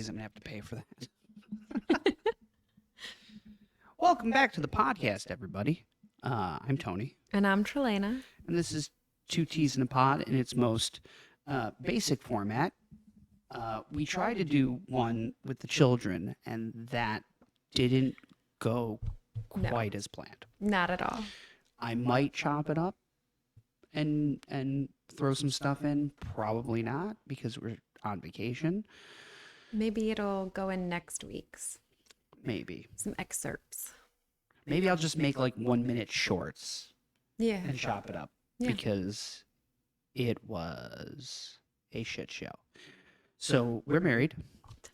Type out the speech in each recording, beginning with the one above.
days, I'm going to have to pay for that. Welcome back to the podcast, everybody. I'm Tony. And I'm Tralana. And this is Two Teas in a Pod in its most basic format. We tried to do one with the children, and that didn't go quite as planned. Not at all. I might chop it up and throw some stuff in. Probably not, because we're on vacation. Maybe it'll go in next week's. Maybe. Some excerpts. Maybe I'll just make like 1 minute shorts. Yeah. And chop it up. Yeah. Because it was a shit show. So we're married.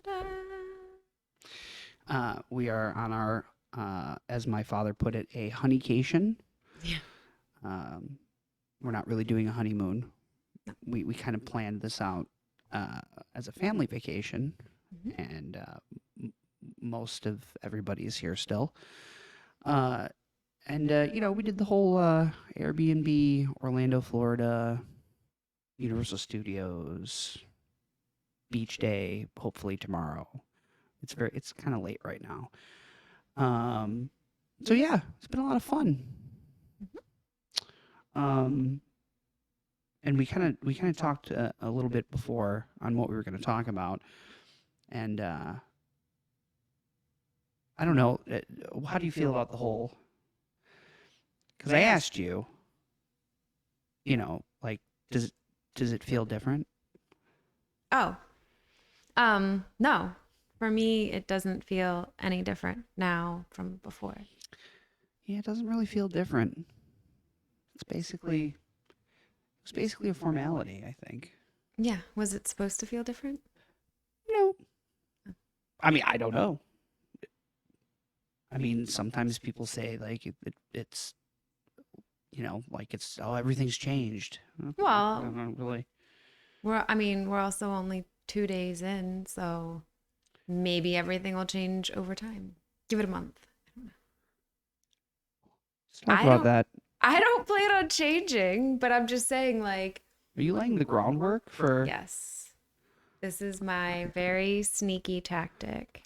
Ta-da! We are on our, as my father put it, a honeycation. Yeah. We're not really doing a honeymoon. No. We kind of planned this out as a family vacation, and most of everybody is here still. We did the whole Airbnb, Orlando, Florida, Universal Studios, beach day, hopefully tomorrow. It's kind of late right now. So yeah, it's been a lot of fun. And we kind of talked a little bit before on what we were going to talk about, and I don't know, how do you feel about the whole? Because I asked you, like, does it feel different? Oh, no. For me, it doesn't feel any different now from before. Yeah, it doesn't really feel different. It's basically a formality, I think. Yeah. Was it supposed to feel different? No. I mean, I don't know. I mean, sometimes people say like it's, like it's everything's changed. Well, I don't really. We're also only 2 days in, so maybe everything will change over time. Give it a month. Let's talk about that. I don't plan on changing, but I'm just saying, like... Are you laying the groundwork for... Yes. This is my very sneaky tactic.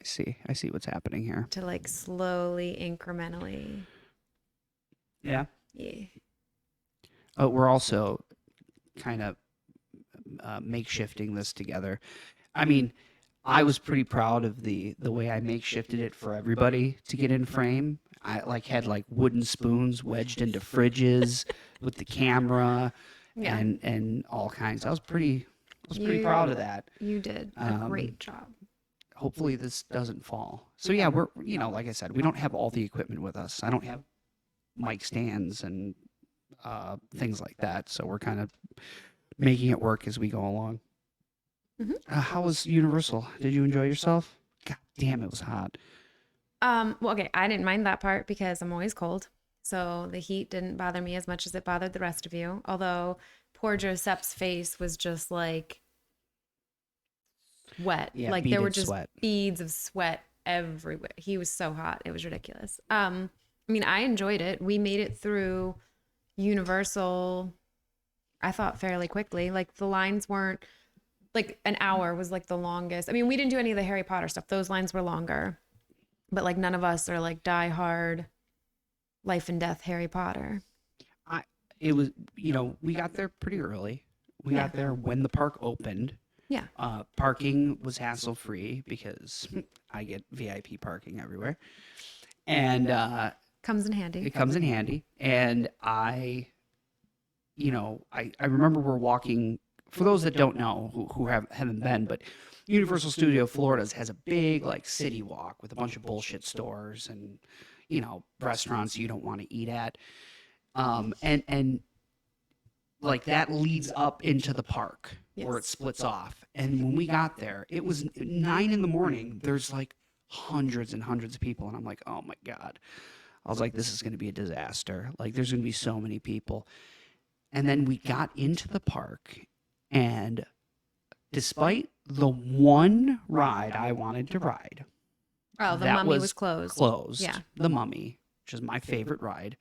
I see what's happening here. To, like, slowly, incrementally... Yeah? Yeah. We're also kind of makeshifting this together. I mean, I was pretty proud of the way I makeshifted it for everybody to get in frame. I had wooden spoons wedged into fridges with the camera and all kinds. I was pretty proud of that. You did a great job. Hopefully this doesn't fall. So yeah, we're like I said, we don't have all the equipment with us. I don't have mic stands and things like that. So we're kind of making it work as we go along. Mm-hmm. How was Universal? Did you enjoy yourself? God damn, it was hot. Well, okay, I didn't mind that part because I'm always cold. So the heat didn't bother me as much as it bothered the rest of you. Although poor Joseph's face was just like wet. Yeah, like there were just sweat. Beads of sweat everywhere. He was so hot. It was ridiculous. I enjoyed it. We made it through Universal, I thought, fairly quickly. Like the lines weren't like an hour was like the longest. I mean, we didn't do any of the Harry Potter stuff. Those lines were longer. But like none of us are like diehard life and death Harry Potter. It was, we got there pretty early. We got there when the park opened. Yeah. Parking was hassle free because I get VIP parking everywhere. And comes in handy. It comes in handy. And I remember we're walking, for those that don't know who haven't been, but Universal Studio Florida has a big city walk with a bunch of bullshit stores and restaurants you don't want to eat at, and that leads up into the park. Yes. Where it splits off. And when we got there, it was 9 a.m. There's hundreds and hundreds of people, and I'm like, oh my god. I was like, this is going to be a disaster. There's going to be so many people. And then we got into the park, and despite the one ride I wanted to ride. Oh, the Mummy was closed. Yeah. The Mummy, which is my favorite ride.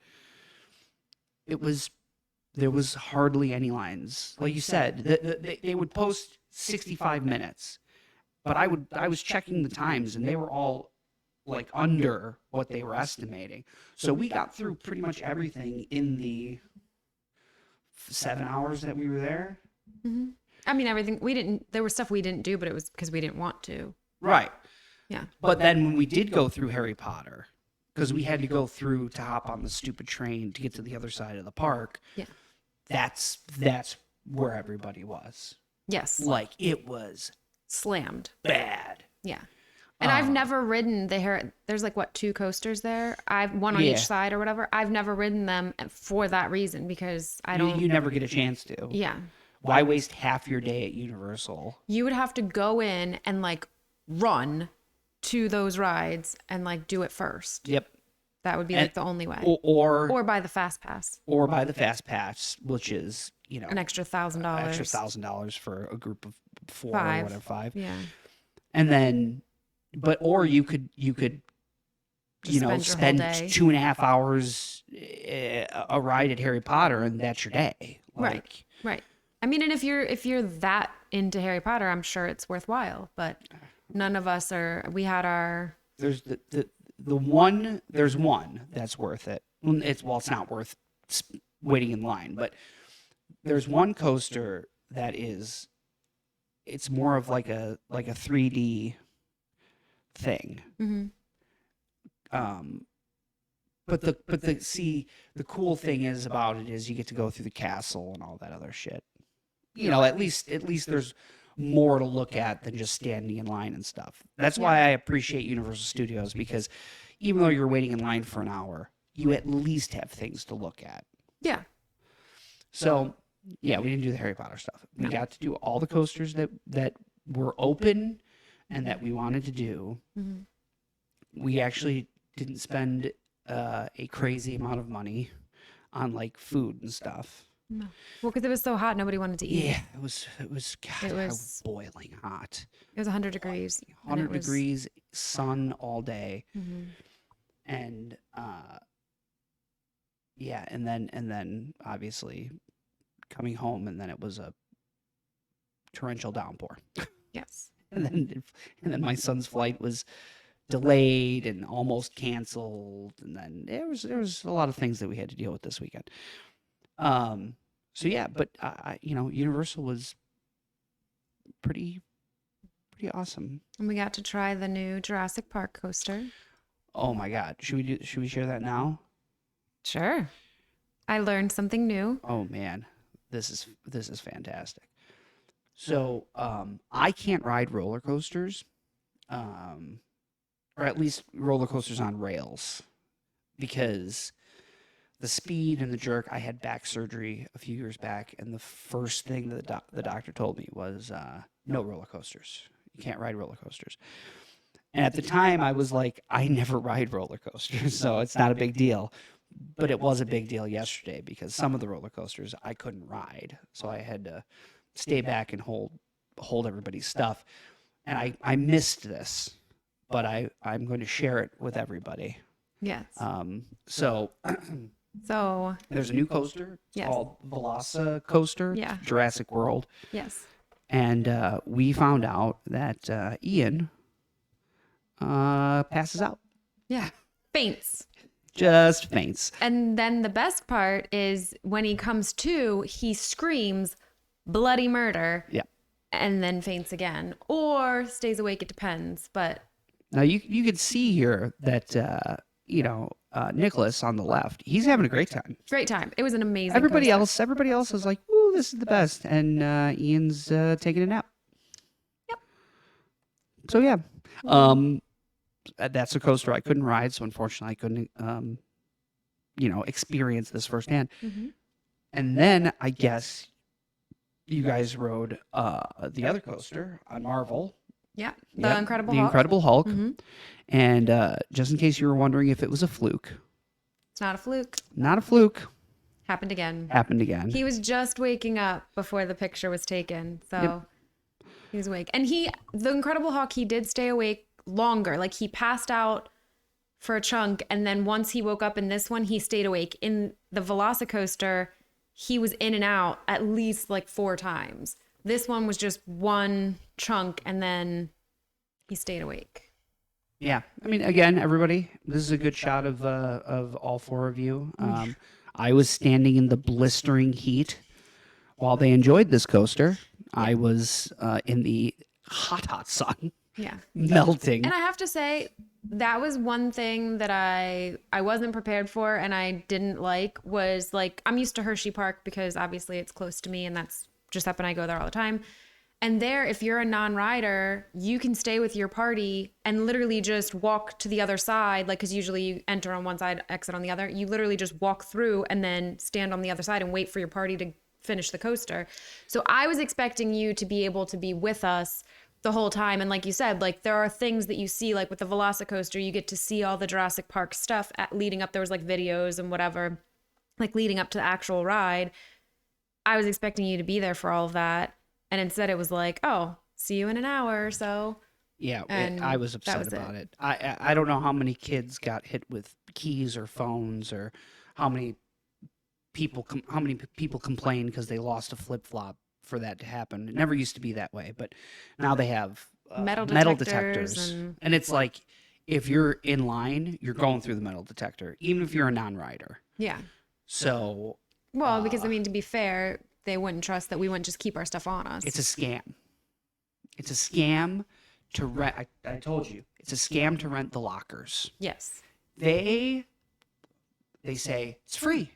There was hardly any lines. Like you said, they would post 65 minutes, but I was checking the times and they were all like under what they were estimating. So we got through pretty much everything in the 7 hours that we were there. Mm-hmm. I mean, everything we didn't. There was stuff we didn't do, but it was because we didn't want to. Right. Yeah. But then when we did go through Harry Potter, because we had to go through to hop on the stupid train to get to the other side of the park. Yeah. That's where everybody was. Yes. Like it was Slammed. bad. Yeah. And I've never ridden there's like what, 2 coasters there? I've one on each side or whatever. I've never ridden them for that reason because I don't. You never get a chance to. Yeah. Why waste half your day at Universal? You would have to go in and like run to those rides and like do it first. Yep. That would be like the only way. Or buy the fast pass. Or buy the fast pass, which is, an extra $1,000. Extra $1,000 for a group of 4 5. or whatever, 5. Yeah. And then, or you could Just spend your whole day. 2.5 hours a ride at Harry Potter, and that's your day. Like, Right. I mean, and if you're that into Harry Potter, I'm sure it's worthwhile. But none of us are. We had our. There's there's one that's worth it. It's not worth waiting in line, but there's one coaster that is. It's more of like a 3D thing. Mm-hmm. But the cool thing is about it is you get to go through the castle and all that other shit. At least there's more to look at than just standing in line and stuff. That's why I appreciate Universal Studios, because even though you're waiting in line for an hour, you at least have things to look at. Yeah. So, yeah, we didn't do the Harry Potter stuff. We got to do all the coasters that were open and that we wanted to do. Mm-hmm. We actually didn't spend a crazy amount of money on like food and stuff. No. Well, because it was so hot, nobody wanted to eat. Yeah, it was God, It was boiling hot. It was 100 degrees. 100 degrees, sun all day. Mm-hmm. And yeah, and then obviously coming home, and then it was a torrential downpour. Yes. And then my son's flight was delayed and almost canceled, and then there was a lot of things that we had to deal with this weekend. So yeah, but Universal was pretty awesome. And we got to try the new Jurassic Park coaster. Oh my God, should we share that now? Sure. I learned something new. Oh man, this is fantastic. So I can't ride roller coasters, or at least roller coasters on rails, because the speed and the jerk. I had back surgery a few years back, and the first thing that the doctor told me was no roller coasters. You can't ride roller coasters. And at the time, I was like, I never ride roller coasters, so it's not a big deal. But it was a big deal yesterday because some of the roller coasters I couldn't ride, so I had to stay back and hold everybody's stuff. And I missed this, but I'm going to share it with everybody. Yes. So there's a new coaster. It's called Velocicoaster. Coaster. Yeah. Jurassic World. Yes. And we found out that Ian passes out. Yeah. Faints. Just faints. And then the best part is when he comes to, he screams bloody murder. Yeah. And then faints again, or stays awake. It depends. But now you can see here that Nicholas on the left, he's having a great time. Great time. It was an amazing. Everybody coaster. else is like, "Ooh, this is the best," and Ian's taking a nap. Yep. So yeah, that's a coaster I couldn't ride, so unfortunately I couldn't, experience this firsthand. Mm-hmm. And then I guess you guys rode the other coaster on Marvel. Yeah, the Incredible the Hulk. Incredible Hulk. Mm-hmm. And just in case you were wondering if it was a fluke, It's not a fluke. not a fluke. Happened again. Happened again. He was just waking up before the picture was taken, so he was awake. And the Incredible Hulk, he did stay awake longer. Like he passed out for a chunk, and then once he woke up in this one, he stayed awake. In the Velocicoaster, he was in and out at least like 4 times. This one was just one chunk, and then He stayed awake. Yeah, I mean, again, everybody, this is a good shot of all four of you. I was standing in the blistering heat while they enjoyed this coaster. I was in the hot sun, Yeah. melting. And I have to say, that was one thing that I wasn't prepared for and I didn't like was like, I'm used to Hershey Park because obviously it's close to me and that's Giuseppe and I go there all the time. And there, if you're a non-rider, you can stay with your party and literally just walk to the other side. Like, because usually you enter on one side, exit on the other. You literally just walk through and then stand on the other side and wait for your party to finish the coaster. So I was expecting you to be able to be with us the whole time. And like you said, like there are things that you see, like with the Velocicoaster, you get to see all the Jurassic Park stuff leading up. There was like videos and whatever, like leading up to the actual ride. I was expecting you to be there for all of that. And instead it was like, oh, see you in an hour or so. Yeah, And I was that upset was about it. I don't know how many kids got hit with keys or phones, or how many people complain because they lost a flip flop for that to happen. It never used to be that way, but now they have Metal metal detectors detectors, and it's like if you're in line, you're going through the metal detector, even if you're a non-rider. yeah. So Well, because I mean, to be fair, they wouldn't trust that we wouldn't just keep our stuff on us. it's a scam. It's a scam to rent. I told you, it's a scam to rent the lockers. Yes. They say it's free.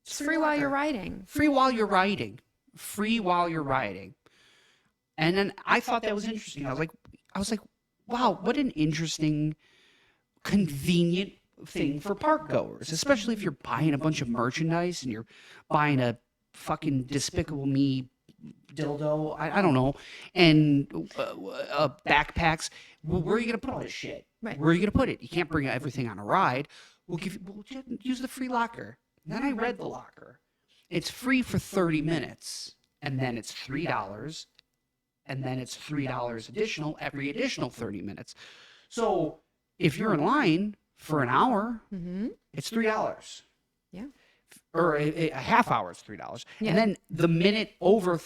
It's free while you're riding. Free while you're riding. Free while you're riding. And then I thought that was interesting. I was like, wow, what an interesting, convenient thing for park goers, especially if you're buying a bunch of merchandise and you're buying a fucking Despicable Me dildo, I don't know, and backpacks. Well, where are you gonna put all this shit? Right. Where are you gonna put it? You can't bring everything on a ride. We'll use the free locker. And then I read the locker. It's free for 30 minutes, and then it's $3, and then it's $3 additional every additional 30 minutes. So if you're in line for an hour, it's $3. Yeah. Or a half hour is $3. Yeah. And then the minute over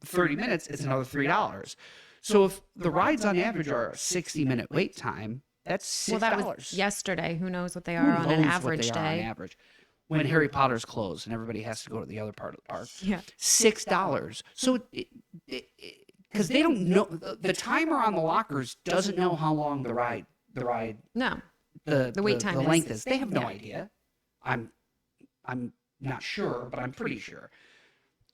30 minutes, it's another $3. So if the rides on average are a 60-minute wait time, that's $6. Well, that was yesterday. Who knows what they Who are on an knows what average they are on day? average. When Harry Potter's closed and everybody has to go to the other part of the park, Yeah. $6. So because they don't know, the timer on the lockers doesn't know how long the ride No. the wait time is. length is. They have no Yeah. idea. I'm not sure, but I'm pretty sure.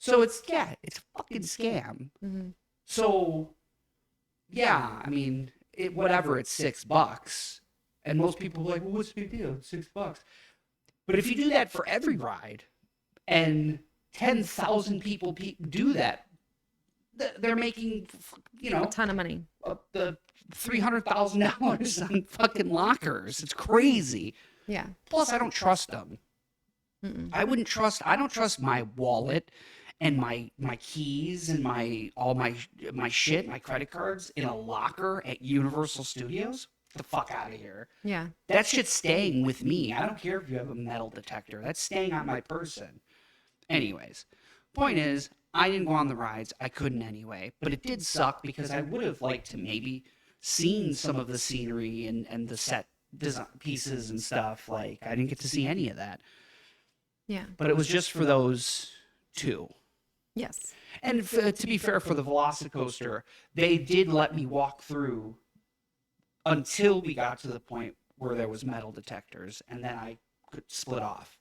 So it's a fucking scam. Mhm. So yeah, I mean, whatever, it's $6, and most people are like, well, what's the big deal? It's $6. But if you do that for every ride, and 10,000 people do that, they're making, A ton of money. the $300,000 on fucking lockers. It's crazy. Yeah. Plus, I don't trust them. Mm-mm. I don't trust my wallet and my keys and all my shit, my credit cards in a locker at Universal Studios. Get the fuck out of here. Yeah. That shit's staying with me. I don't care if you have a metal detector. That's staying on my person. Anyways, point is, I didn't go on the rides. I couldn't anyway. But it did suck because I would have liked to maybe seen some of the scenery and the set design pieces and stuff. Like, I didn't get to see any of that. Yeah. But it was just for those two. Yes. And to be fair, for the Velocicoaster, they did let me walk through until we got to the point where there was metal detectors, and then I could split off.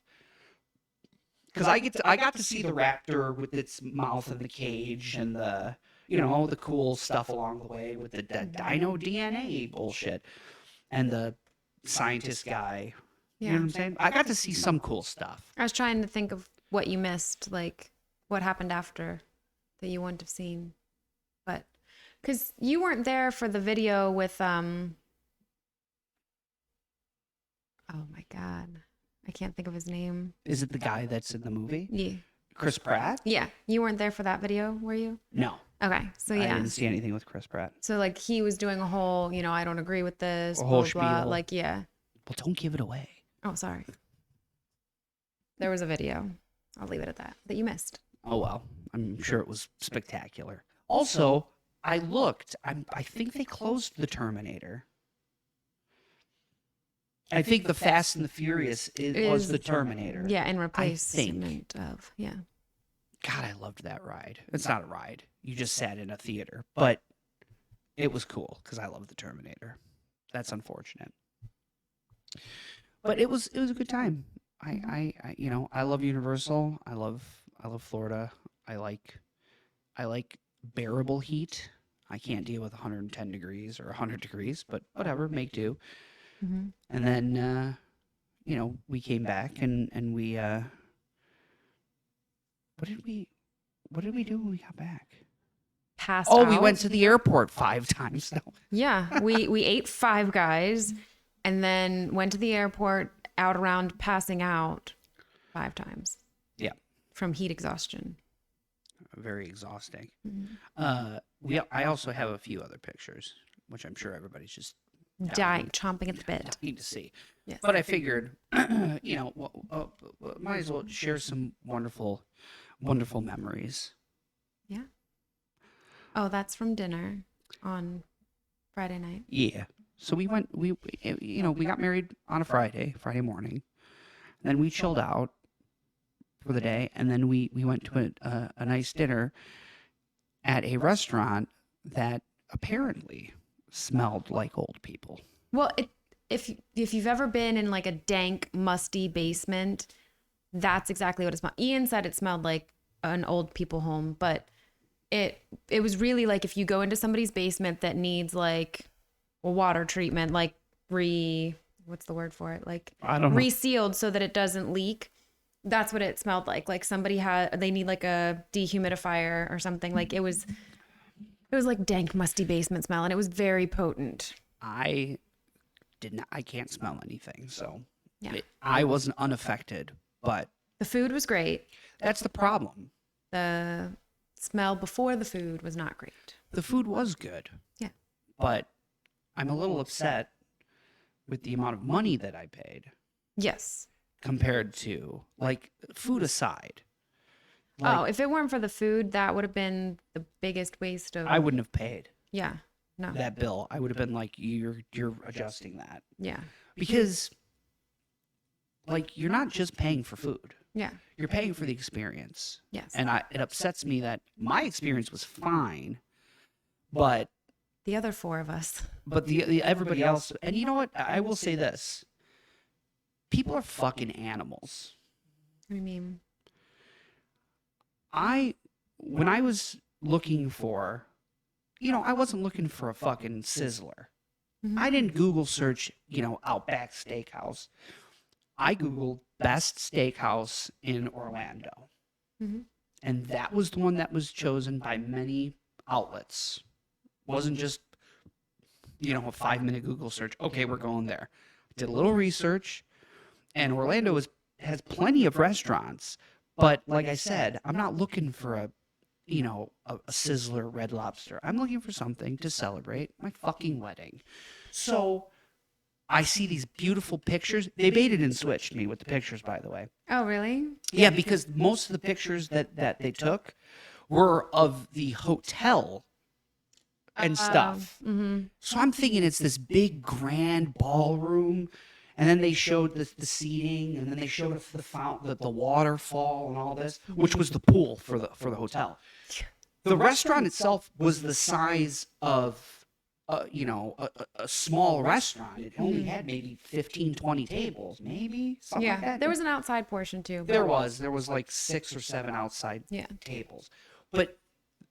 Because I got to see the raptor with its mouth in the cage and the cool stuff along the way with the dino DNA bullshit and the scientist guy. You know what I'm saying? I got to see some cool stuff. I was trying to think of what you missed, like what happened after that you wouldn't have seen. But because you weren't there for the video with oh my God. I can't think of his name. Is it the guy that's in the movie? Yeah. Chris Pratt? Yeah. You weren't there for that video, were you? No. Okay. So I yeah. didn't see anything with Chris Pratt. So like he was doing a whole, I don't agree with this, A blah, whole blah, blah. spiel. Like, yeah. Well, don't give it away. Oh, sorry. There was a video. I'll leave it at that you missed. Oh, well. I'm sure it was spectacular. Also, I looked. I think they closed the Terminator. I think the Fast and the Furious was the Terminator. Yeah, in I think. replacement of, yeah. God, I loved that ride. It's not a ride. You just sat in a theater, but it was cool because I love the Terminator. That's unfortunate, but it was a good time. I love Universal. I love Florida. I like bearable heat. I can't deal with 110 degrees or 100 degrees, but whatever, make do. Mm-hmm. And then we came back and we what did we do when we got back? Passed Oh, out. we went to the airport 5 times. No. Yeah, we ate Five Guys and then went to the airport out around passing out 5 times. Yeah. From heat exhaustion. Very exhausting. Mm-hmm. I also have a few other pictures, which I'm sure everybody's just Dying, chomping at the bit. dying to see. Yes. But I figured, might as well share some wonderful memories. Yeah. Oh, that's from dinner on Friday night. Yeah. So we went. We got married on a Friday morning, and then we chilled out for the day, and then we went to a nice dinner at a restaurant that apparently smelled like old people. Well, if you've ever been in like a dank, musty basement, that's exactly what it smelled. Ian said it smelled like an old people home, but it was really like if you go into somebody's basement that needs like a water treatment, like what's the word for it? Like I don't know. resealed so that it doesn't leak. That's what it smelled like. Like they need like a dehumidifier or something. Like it was like dank, musty basement smell, and it was very potent. I can't smell anything, so Yeah. I wasn't unaffected. But The food was great. that's the problem. The smell before the food was not great. The food was good. Yeah. But I'm a little upset with the amount of money that I paid Yes. compared to, like, food aside. Oh, if it weren't for the food, that would have been the biggest waste of. I wouldn't have paid Yeah. No. that bill. I would have been like, you're adjusting that. Yeah. Because, like, you're not just paying for food. Yeah. You're paying for the experience. Yes. And it upsets me that my experience was fine, but The other 4 of us. the everybody else. And you know what? I will say this: people are fucking animals. What do you mean? When I was looking for, I wasn't looking for a fucking sizzler. Mhm. I didn't Google search, Outback Steakhouse. I Googled best steakhouse in Orlando. Mhm. And that was the one that was chosen by many outlets. Wasn't just, a 5-minute Google search. Okay, we're going there. Did a little research, and Orlando has plenty of restaurants. But like I said, I'm not looking for a Sizzler Red Lobster. I'm looking for something to celebrate my fucking wedding. So I see these beautiful pictures. They baited and switched me with the pictures, by the way. Oh, really? Yeah, because most of the pictures that they took were of the hotel and stuff. Mm-hmm. So I'm thinking it's this big grand ballroom, and then they showed the seating, and then they showed the fountain, the waterfall, and all this, which was the pool for the hotel. The restaurant itself was the size of a small restaurant. It only had maybe 15, 20 tables, maybe something like Yeah. that. There was an outside portion too. There was like 6 or 7 outside Yeah. tables, but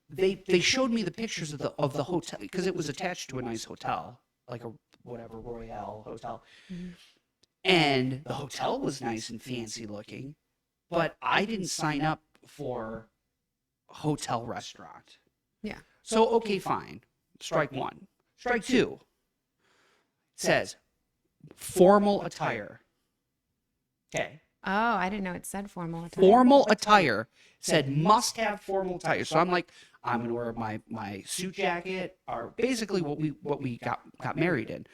they showed me the pictures of the hotel because it was attached to a nice hotel, like a whatever Royale hotel, and the hotel was nice and fancy looking, but I didn't sign up for hotel restaurant. Yeah. So okay, fine. Strike 1. Strike 2. Says formal attire. Okay. Oh, I didn't know it said formal attire. Formal attire said must have formal attire. So I'm like, I'm gonna wear my suit jacket, or basically what we got married in.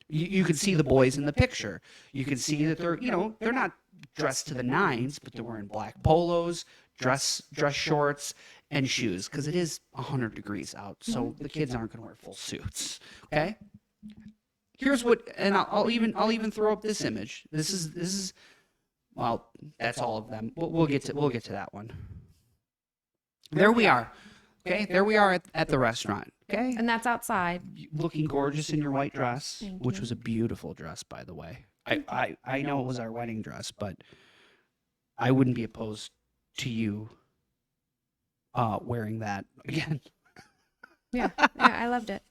You can see the boys in the picture. You can see that they're not dressed to the nines, but they're wearing black polos, dress shorts, and shoes because it is 100 degrees out. So the kids aren't going to wear full suits. Okay. Here's what, and I'll even throw up this image. This is well, that's all of them. We'll get to that one. There we are. Okay, there we are at the restaurant. Okay, And that's outside. looking gorgeous in your white dress, Thank which you. was a beautiful dress, by the way. I know it was our wedding dress, but I wouldn't be opposed to you wearing that again. Yeah. Yeah, I loved it.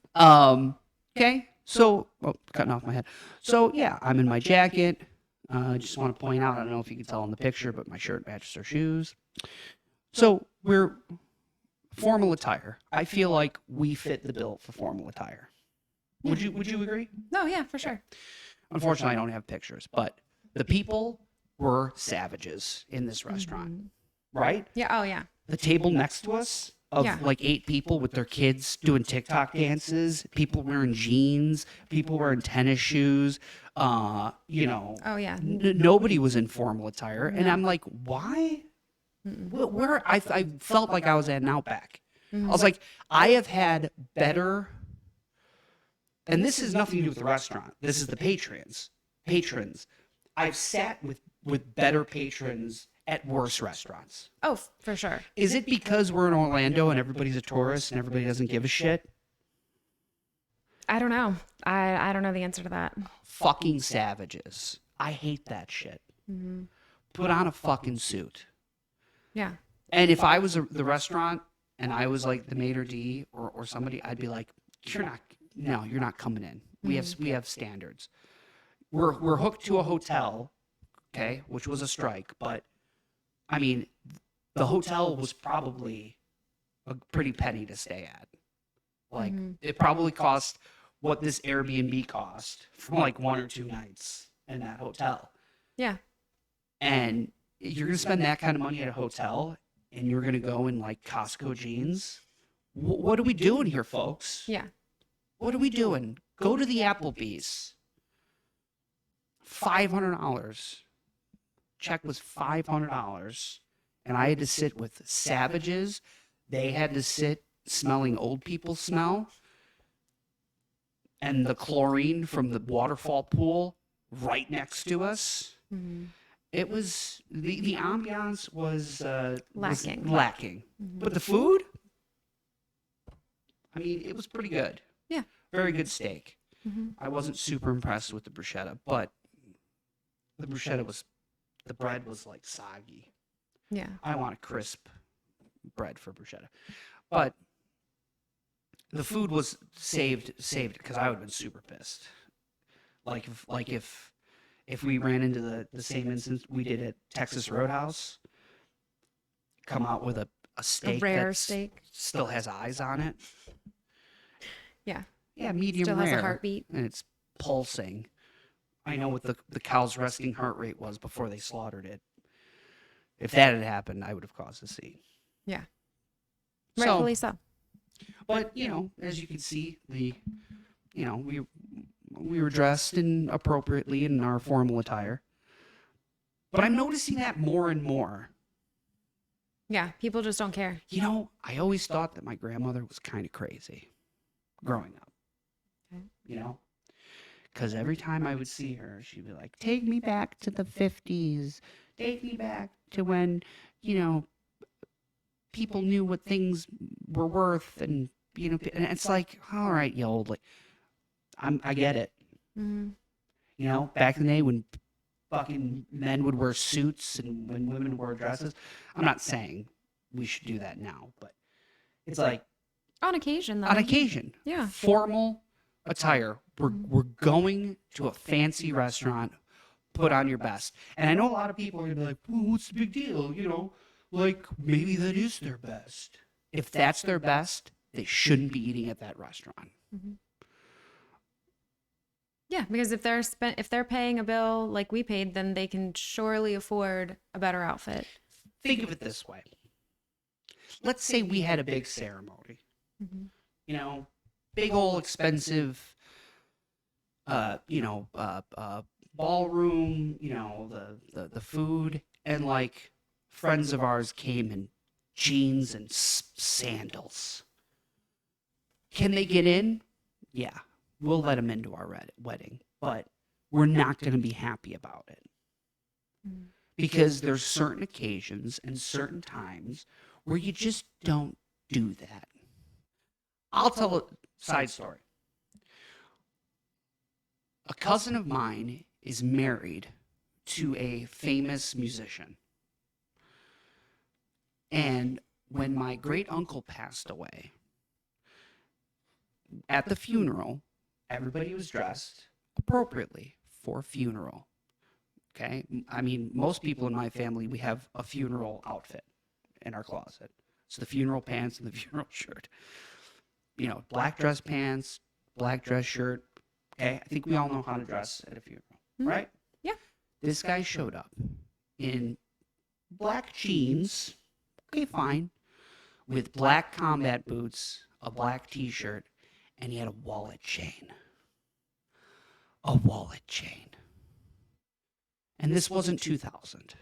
Okay, so cutting off my head. So yeah, I'm in my jacket. I just want to point out, I don't know if you can tell in the picture, but my shirt matches our shoes. So we're formal attire. I feel like we fit the bill for formal attire. Would you agree? No, yeah, for sure. Unfortunately, I don't have pictures, but the people were savages in this restaurant, right? Yeah. Oh, yeah. The table next to us of Yeah. like 8 people with their kids doing TikTok dances, people wearing jeans, people wearing tennis shoes, you know, Oh, yeah. nobody was in formal attire. And I'm like, why? Where I felt like I was at an Outback. I was like, I have had better, and this has nothing to do with the restaurant. This is the patrons. I've sat with better patrons at worse restaurants. Oh, for sure. Is it because we're in Orlando and everybody's a tourist and everybody doesn't give a shit? I don't know. I don't know the answer to that. Fucking savages. I hate that shit. Put on a fucking suit. Yeah. And if I was the restaurant and I was like the maitre d' or somebody, I'd be like, you're not coming in. We have standards. We're hooked to a hotel, okay, which was a strike, but I mean, the hotel was probably a pretty penny to stay at. Like it probably cost what this Airbnb cost for like 1 or 2 nights in that hotel. Yeah. And you're going to spend that kind of money at a hotel and you're going to go in like Costco jeans? What are we doing here, folks? Yeah. What are we doing? Go to the Applebee's. $500. Check was $500. And I had to sit with savages. They had to sit smelling old people smell. And the chlorine from the waterfall pool right next to us. It was the ambiance was lacking. But the food, I mean, it was pretty good. Yeah. Very good steak. I wasn't super impressed with the bruschetta, but the bread was like soggy. Yeah. I want a crisp bread for bruschetta. But the food was saved because I would have been super pissed. If we ran into the same instance we did at Texas Roadhouse, come out with a steak rare that steak. still has eyes on it. Yeah. Yeah, medium Still rare. has a heartbeat. And it's pulsing. I know what the cow's resting heart rate was before they slaughtered it. If that had happened, I would have caused a scene. Yeah. So- Rightfully so. But, as you can see, we were dressed appropriately in our formal attire. But I'm noticing that more and more. Yeah. People just don't care. I always thought that my grandmother was kind of crazy growing up. Okay. Because every time I would see her, she'd be like, take me back to the 50s. Take me back to when, people knew what things were worth. And it's like, all right, you old. I get it. Back in the day when fucking men would wear suits and when women wore dresses. I'm not saying we should do that now, but it's like On occasion, though. on occasion, Yeah. formal attire. We're going to a fancy restaurant. Put on your best. And I know a lot of people are gonna be like, well, what's the big deal? Like maybe that is their best. If that's their best, they shouldn't be eating at that restaurant. Yeah, because if they're paying a bill like we paid, then they can surely afford a better outfit. Think of it this way. Let's say we had a big ceremony. Big old expensive ballroom, the food, and like friends of ours came in jeans and sandals. Can they get in? Yeah, we'll let them into our wedding, but we're not going to be happy about it Mm. because there's certain occasions and certain times where you just don't do that. I'll tell a side story. A cousin of mine is married to a famous musician. And when my great uncle passed away, at the funeral, everybody was dressed appropriately for a funeral. Okay. I mean, most people in my family, we have a funeral outfit in our closet. It's the funeral pants and the funeral shirt. Black dress pants, black dress shirt. Okay. I think we all know how to dress at a funeral, right? Yeah. This guy showed up in black jeans. Okay, fine. With black combat boots, a black t shirt, and he had a wallet chain. A wallet chain. And this wasn't 2000.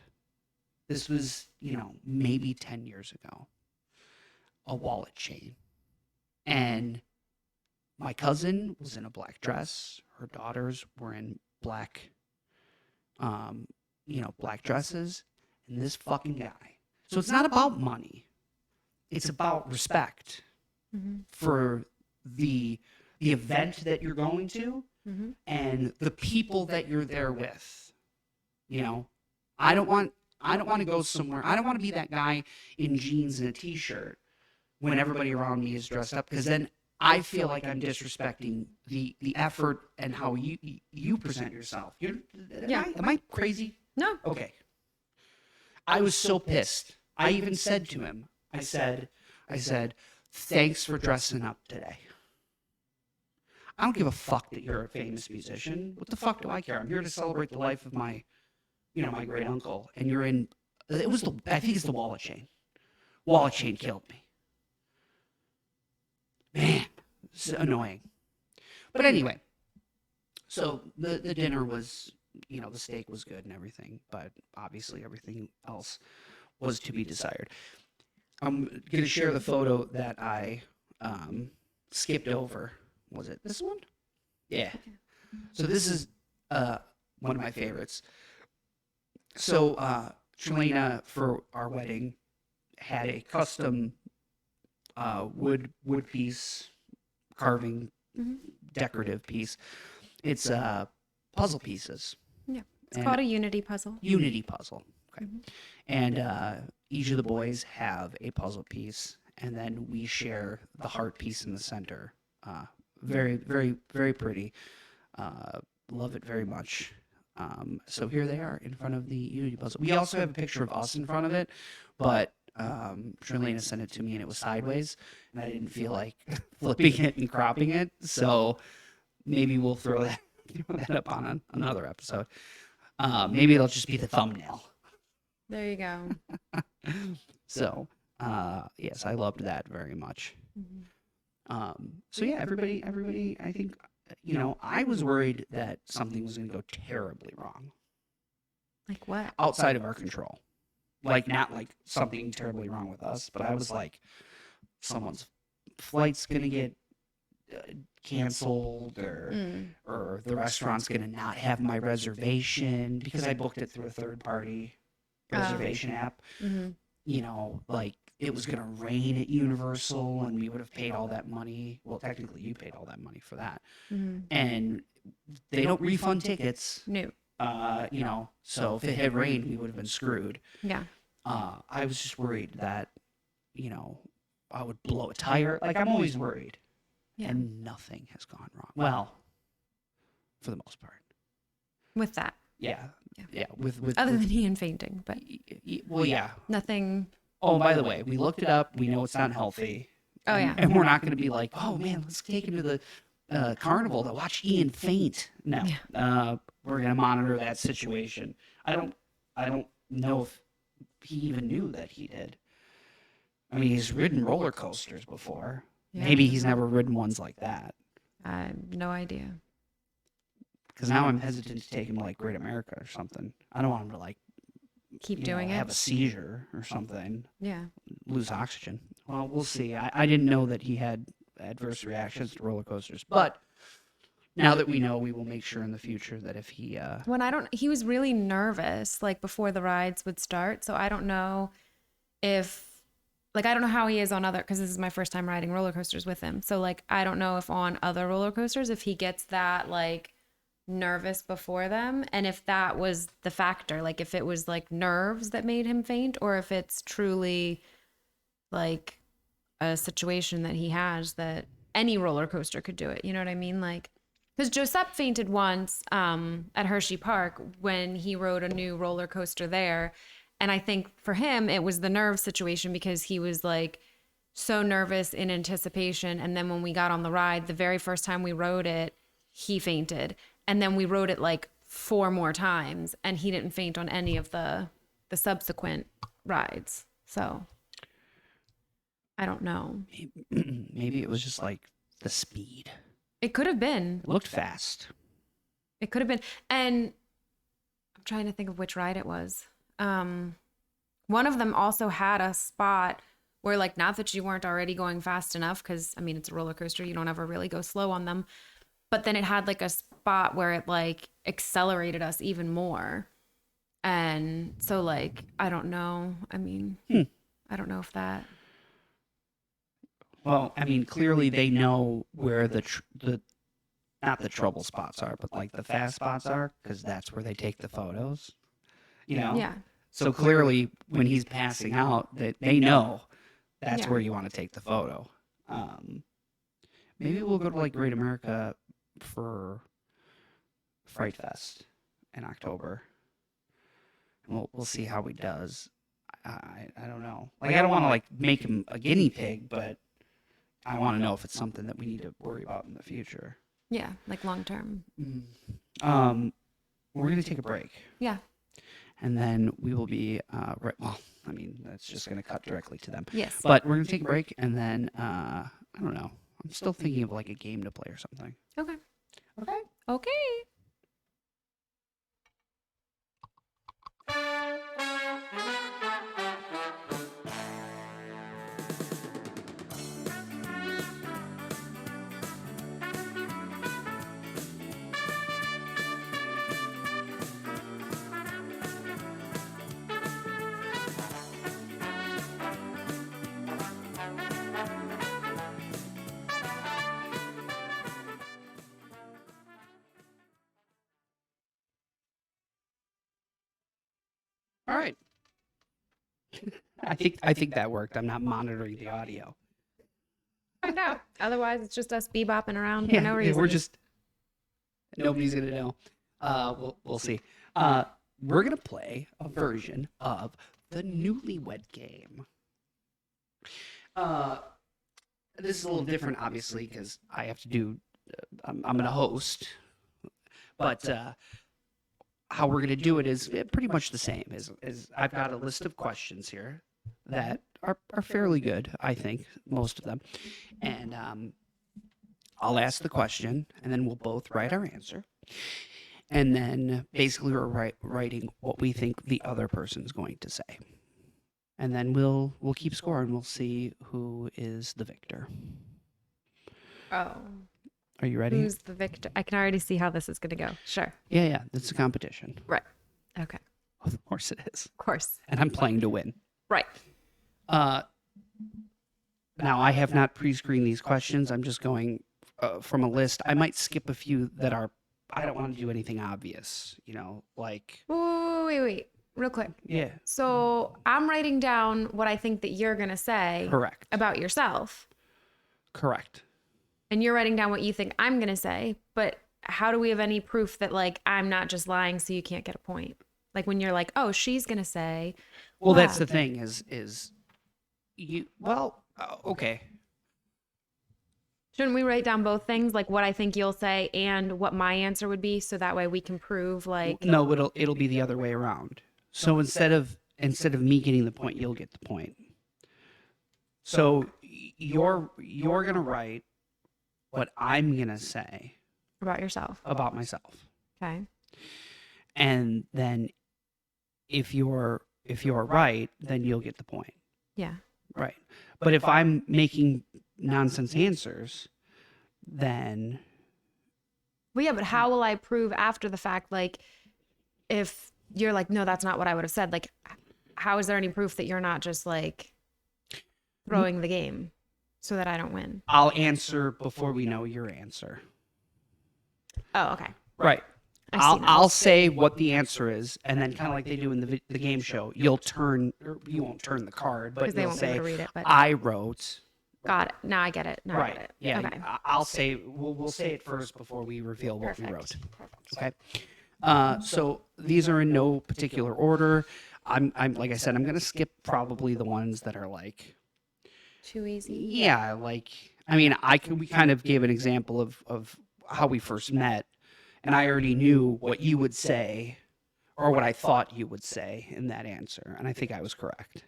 This was, maybe 10 years ago. A wallet chain. And my cousin was in a black dress. Her daughters were in black, black dresses. And this fucking guy. So it's not about money. It's about respect for the event that you're going to and the people that you're there with. I don't want to go somewhere. I don't want to be that guy in jeans and a t-shirt when everybody around me is dressed up, because then I feel like I'm disrespecting the effort and how you present yourself. Am I crazy? No. Okay. I was so pissed. I even said to him, I said, thanks for dressing up today. I don't give a fuck that you're a famous musician. What the fuck do I care? I'm here to celebrate the life of my great uncle. And you're in, I think it's the wallet chain. Wallet chain killed me. Man, it's annoying. But anyway, so the dinner was, the steak was good and everything, but obviously everything else was to be desired. I'm going to share the photo that I skipped over. Was it this one? Yeah. So this is one of my favorites. So Tralana, for our wedding, had a custom wood piece, carving, decorative piece. It's puzzle pieces. Yeah. It's called a unity puzzle. Unity puzzle. Okay. And each of the boys have a puzzle piece, and then we share the heart piece in the center. Very, very, very pretty. Love it very much. So here they are in front of the Unity puzzle. We also have a picture of us in front of it, but Tralana sent it to me and it was sideways, and I didn't feel like flipping it and cropping it. So maybe we'll throw that up on another episode. Maybe it'll just be the thumbnail. There you go. So yes, I loved that very much. So yeah, everybody, I think, I was worried that something was going to go terribly wrong. Like what? Outside of our control. Like, not like something terribly wrong with us, but I was like, someone's flight's going to get canceled, or the restaurant's going to not have my reservation because I booked it through a third-party reservation app. Like, it was going to rain at Universal and we would have paid all that money. Well, technically you paid all that money for that. And they don't refund tickets. No. So if it had rained, we would have been screwed. Yeah. I was just worried that, I would blow a tire. Like, I'm always worried. Yeah. And nothing has gone wrong. Well, for the most part. With that. Yeah. Yeah. With Other than Ian fainting, but. Well, yeah. Nothing. Oh, by the way, we looked it up. We know it's not healthy. Oh, yeah. And we're not going to be like, oh, man, let's take him to the carnival to watch Ian faint. No. We're going to monitor that situation. I don't know if he even knew that he did. I mean, he's ridden roller coasters before. Yeah. Maybe he's never ridden ones like that. I have no idea. because now I'm hesitant to take him to like Great America or something. I don't want him to like Keep doing have a it. seizure or something, Yeah. lose oxygen. Well, we'll see. I didn't know that he had adverse reactions to roller coasters, but now that we know, we will make sure in the future that if he When I don't, he was really nervous like before the rides would start. So I don't know if, like, I don't know how he is on other, because this is my first time riding roller coasters with him. So, like, I don't know if on other roller coasters, if he gets that, like, nervous before them. And if that was the factor, like, if it was like nerves that made him faint, or if it's truly like a situation that he has that any roller coaster could do it. You know what I mean? Like, because Joseph fainted once at Hershey Park when he rode a new roller coaster there. And I think for him, it was the nerve situation because he was like so nervous in anticipation. And then when we got on the ride, the very first time we rode it, he fainted. And then we rode it like 4 more times and he didn't faint on any of the subsequent rides. So I don't know. maybe it was just like the speed. It could have been. It looked fast. It could have been. And I'm trying to think of which ride it was. One of them also had a spot where, like, not that you weren't already going fast enough, because, I mean, it's a roller coaster. You don't ever really go slow on them. But then it had, like, a spot where it, like, accelerated us even more. And so, like, I don't know. I mean, I don't know if that... Well, I mean, clearly they know where the not the trouble spots are, but like the fast spots are, because that's where they take the photos. You know. Yeah. So clearly, when he's passing out, that they know that's Yeah. where you want to take the photo. Maybe we'll go to like Great America for Fright Fest in October. And we'll see how he does. I don't know. Like, I don't want to like make him a guinea pig, but I want to know if it's something that we need to worry about in the future. Yeah, like long term. We're gonna take a break. Yeah. And then we will be well, I mean, that's just going to cut directly to them. Yes. But we're going to take a break, and then I don't know. I'm still thinking of like a game to play or something. Okay. Okay. Okay. All right. I think that worked. I'm not monitoring the audio. Find out. Otherwise, it's just us bebopping around for no reason. We're just nobody's gonna know. We'll see. We're gonna play a version of the Newlywed game. This is a little different, obviously, because I have to do. I'm gonna host, but how we're gonna do it is pretty much the same. Is I've got a list of questions here that are fairly good, I think, most of them, and I'll ask the question, and then we'll both write our answer. And then basically we're writing what we think the other person's going to say. And then we'll keep score and we'll see who is the victor. Oh. Are you ready? Who's the victor? I can already see how this is going to go. Sure. Yeah, it's a competition. Right. Okay. Of course it is. Of course. And I'm playing to win. Right. Now I have not pre-screened these questions. I'm just going from a list. I might skip a few that are, I don't want to do anything obvious, like. Wait. Real quick. Yeah. So I'm writing down what I think that you're going to say. Correct. About yourself. Correct. And you're writing down what you think I'm going to say. But how do we have any proof that, like, I'm not just lying so you can't get a point? Like, when you're like, oh, she's going to say. Well, that's the thing is you, well, okay. Shouldn't we write down both things, like what I think you'll say and what my answer would be, so that way we can prove, like. No, it'll be the other way around. So instead of me getting the point, you'll get the point. So you're gonna write what I'm gonna say About yourself. about myself. Okay. And then if you're right, then you'll get the point. Yeah. Right. But if I'm making nonsense answers, then Well, yeah, but how will I prove after the fact? Like, if you're like, no, that's not what I would have said. Like, how is there any proof that you're not just like throwing the game so that I don't win? I'll answer before we know your answer. Oh, okay. Right. I see now. I'll say what the answer is, and then kind of like they do in the game show, you'll turn, or you won't turn the card, but Because they you'll won't be able say, to read it. But I wrote. got it. Now I get it. Now I Right. get it. Yeah. Okay. I'll say, we'll say it first before we reveal what we wrote. Perfect. Okay. So these are in no particular order. I'm like I said, I'm gonna skip probably the ones that are like, Too easy. yeah, like I mean, we kind of gave an example of how we first met, and I already knew what you would say, or what I thought you would say in that answer, and I think I was correct.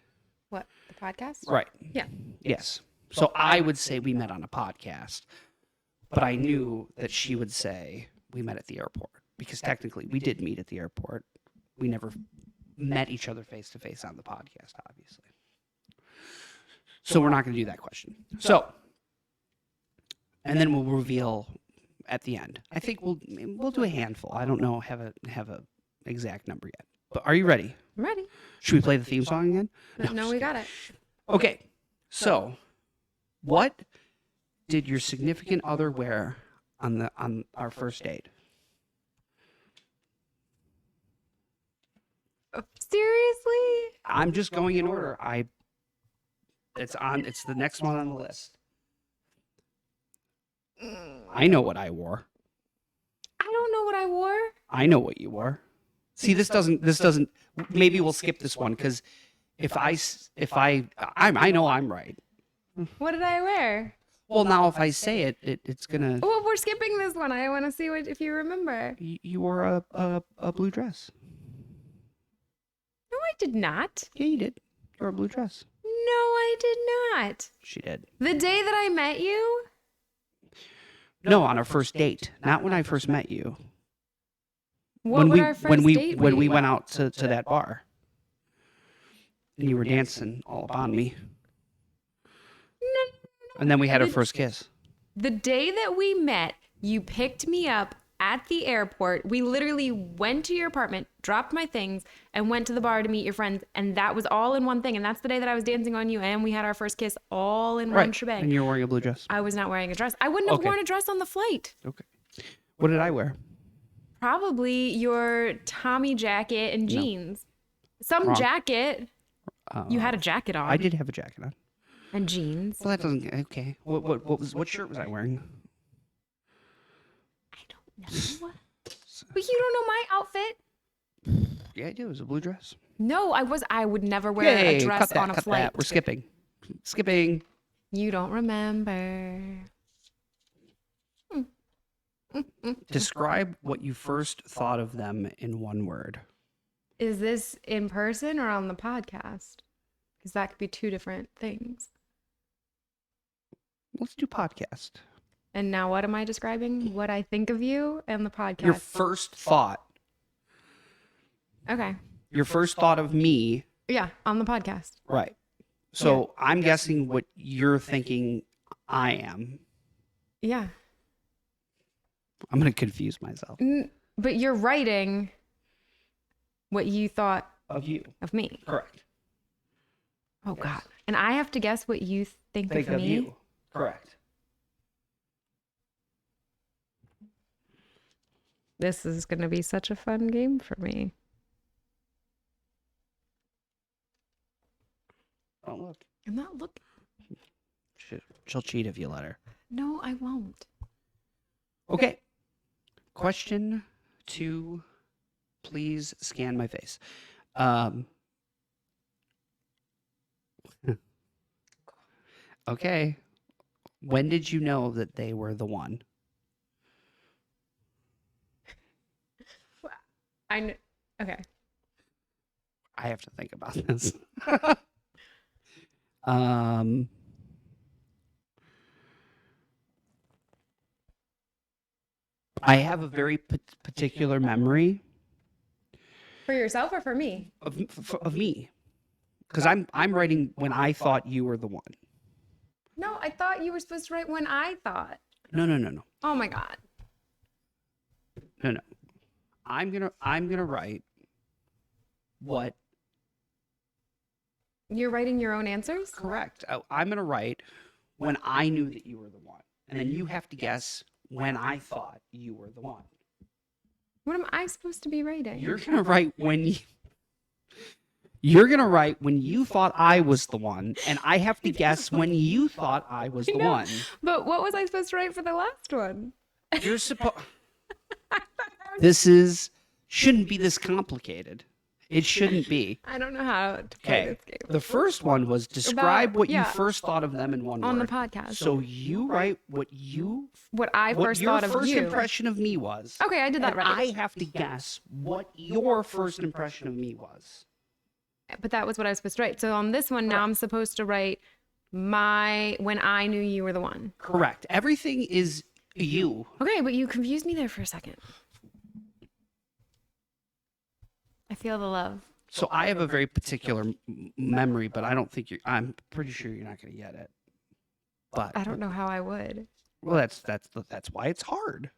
What, the podcast? Right. Yeah. Yes. So I would say we met on a podcast, but I knew that she would say we met at the airport, because technically we did meet at the airport. We never met each other face to face on the podcast, obviously. So we're not going to do that question. So, and then we'll reveal at the end. I think we'll do a handful. I don't know, have a exact number yet. But are you ready? I'm ready. Should we play the theme song again? No, we got it. Okay. So, what did your significant other wear on our first date? Seriously? I'm just going in order. It's the next one on the list. I know what I wore. I don't know what I wore. I know what you wore. See, this doesn't, maybe we'll skip this one, because I know I'm right. What did I wear? Well, now if I say it, it's gonna, Well, we're skipping this one. I want to see what if you remember. you wore a blue dress. No, I did not. Yeah, you did. You wore a blue dress. No, I did not. She did. The day that I met you? No, on our first date, not when I first met you. What would our first date when be? we went out to that bar, and you were dancing all up on me, No. and then we had our first kiss. The day that we met, you picked me up at the airport. We literally went to your apartment, dropped my things, and went to the bar to meet your friends. And that was all in one thing. And that's the day that I was dancing on you, and we had our first kiss all in one shebang. And you're wearing a blue dress. I was not wearing a dress. I wouldn't have Okay. worn a dress on the flight. Okay. What did I wear? Probably your Tommy jacket and jeans. Some Wrong. jacket. You had a jacket on. I did have a jacket on. And jeans. Well, that doesn't. Okay. What shirt was I wearing? I don't know. But you don't know my outfit. Yeah, I do. It was a blue dress. No, I would never wear a dress cut that, on a cut flight. that. We're skipping. Skipping. You don't remember. Describe what you first thought of them in one word. Is this in person or on the podcast? Because that could be two different things. Let's do podcast. And now what am I describing? What I think of you and the podcast. Your first thought. Okay. Your first thought of me. Yeah, on the podcast. Right. So I'm guessing what you're thinking I am. Yeah. I'm going to confuse myself. But you're writing what you thought Of you. of me. Correct. Oh, God. And I have to guess what you think Think of of me? you. Correct. This is going to be such a fun game for me. Don't look. I'm not looking. She'll cheat if you let her. No, I won't. Okay. Question 2. Please scan my face. Okay. When did you know that they were the one? Okay. I have to think about this. um, I have a very particular memory For yourself or for me? of me, because I'm writing when I thought you were the one. No, I thought you were supposed to write when I thought. No, no, no, no, Oh my God. no, no. I'm gonna write what. You're writing your own answers? Correct. I'm gonna write when I knew that you were the one, and then you have to guess when I thought you were the one. What am I supposed to be writing? You're gonna write when you. You're gonna write when you thought I was the one, and I have to guess when you thought I was the know. one. But what was I supposed to write for the last one? You're supposed. This shouldn't be this complicated. It shouldn't be. I don't know how to play Okay. this game. The first one was describe what you yeah. first thought of them in one On the word. podcast. So you write what I first your thought of first you. impression of me was. Okay, I did that And right. I have to guess what your first impression of me was. But that was what I was supposed to write. So on this one, now Correct. I'm supposed to write when I knew you were the one. Correct. Everything is you. Okay, but you confused me there for a second. I feel the love. So I have a very particular memory, but I don't think I'm pretty sure you're not going to get it. But I don't know how I would. well, that's why it's hard.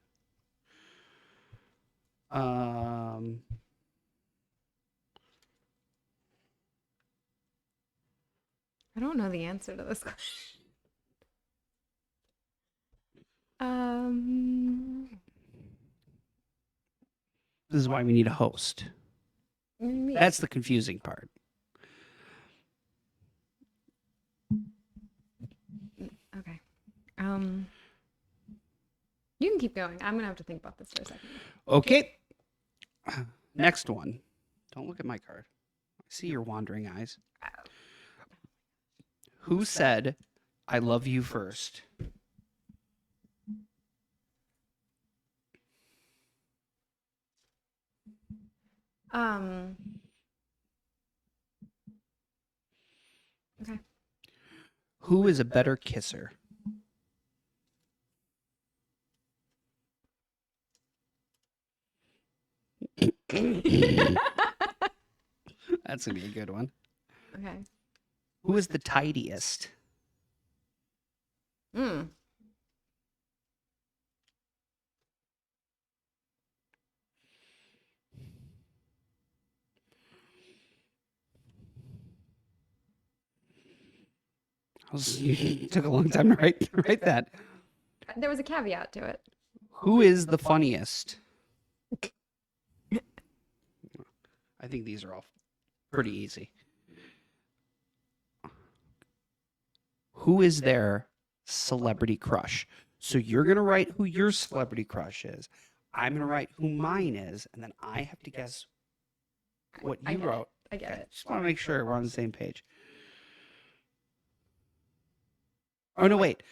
I don't know the answer to this question. This is why we need a host. Me. That's the confusing part. Okay. You can keep going. I'm gonna have to think about this for a second. Okay. Next one. Don't look at my card. I see your wandering eyes. Who said, "I love you" first? Okay. Who is a better kisser? That's gonna be a good one. Okay. Who is the tidiest? Mm. You took a long time to write that. There was a caveat to it. Who is the funniest? I think these are all pretty easy. Who is their celebrity crush? So you're going to write who your celebrity crush is. I'm going to write who mine is, and then I have to guess what I you get it. wrote. I get Okay, it. just want to make sure we're on the same page. Oh, no, wait.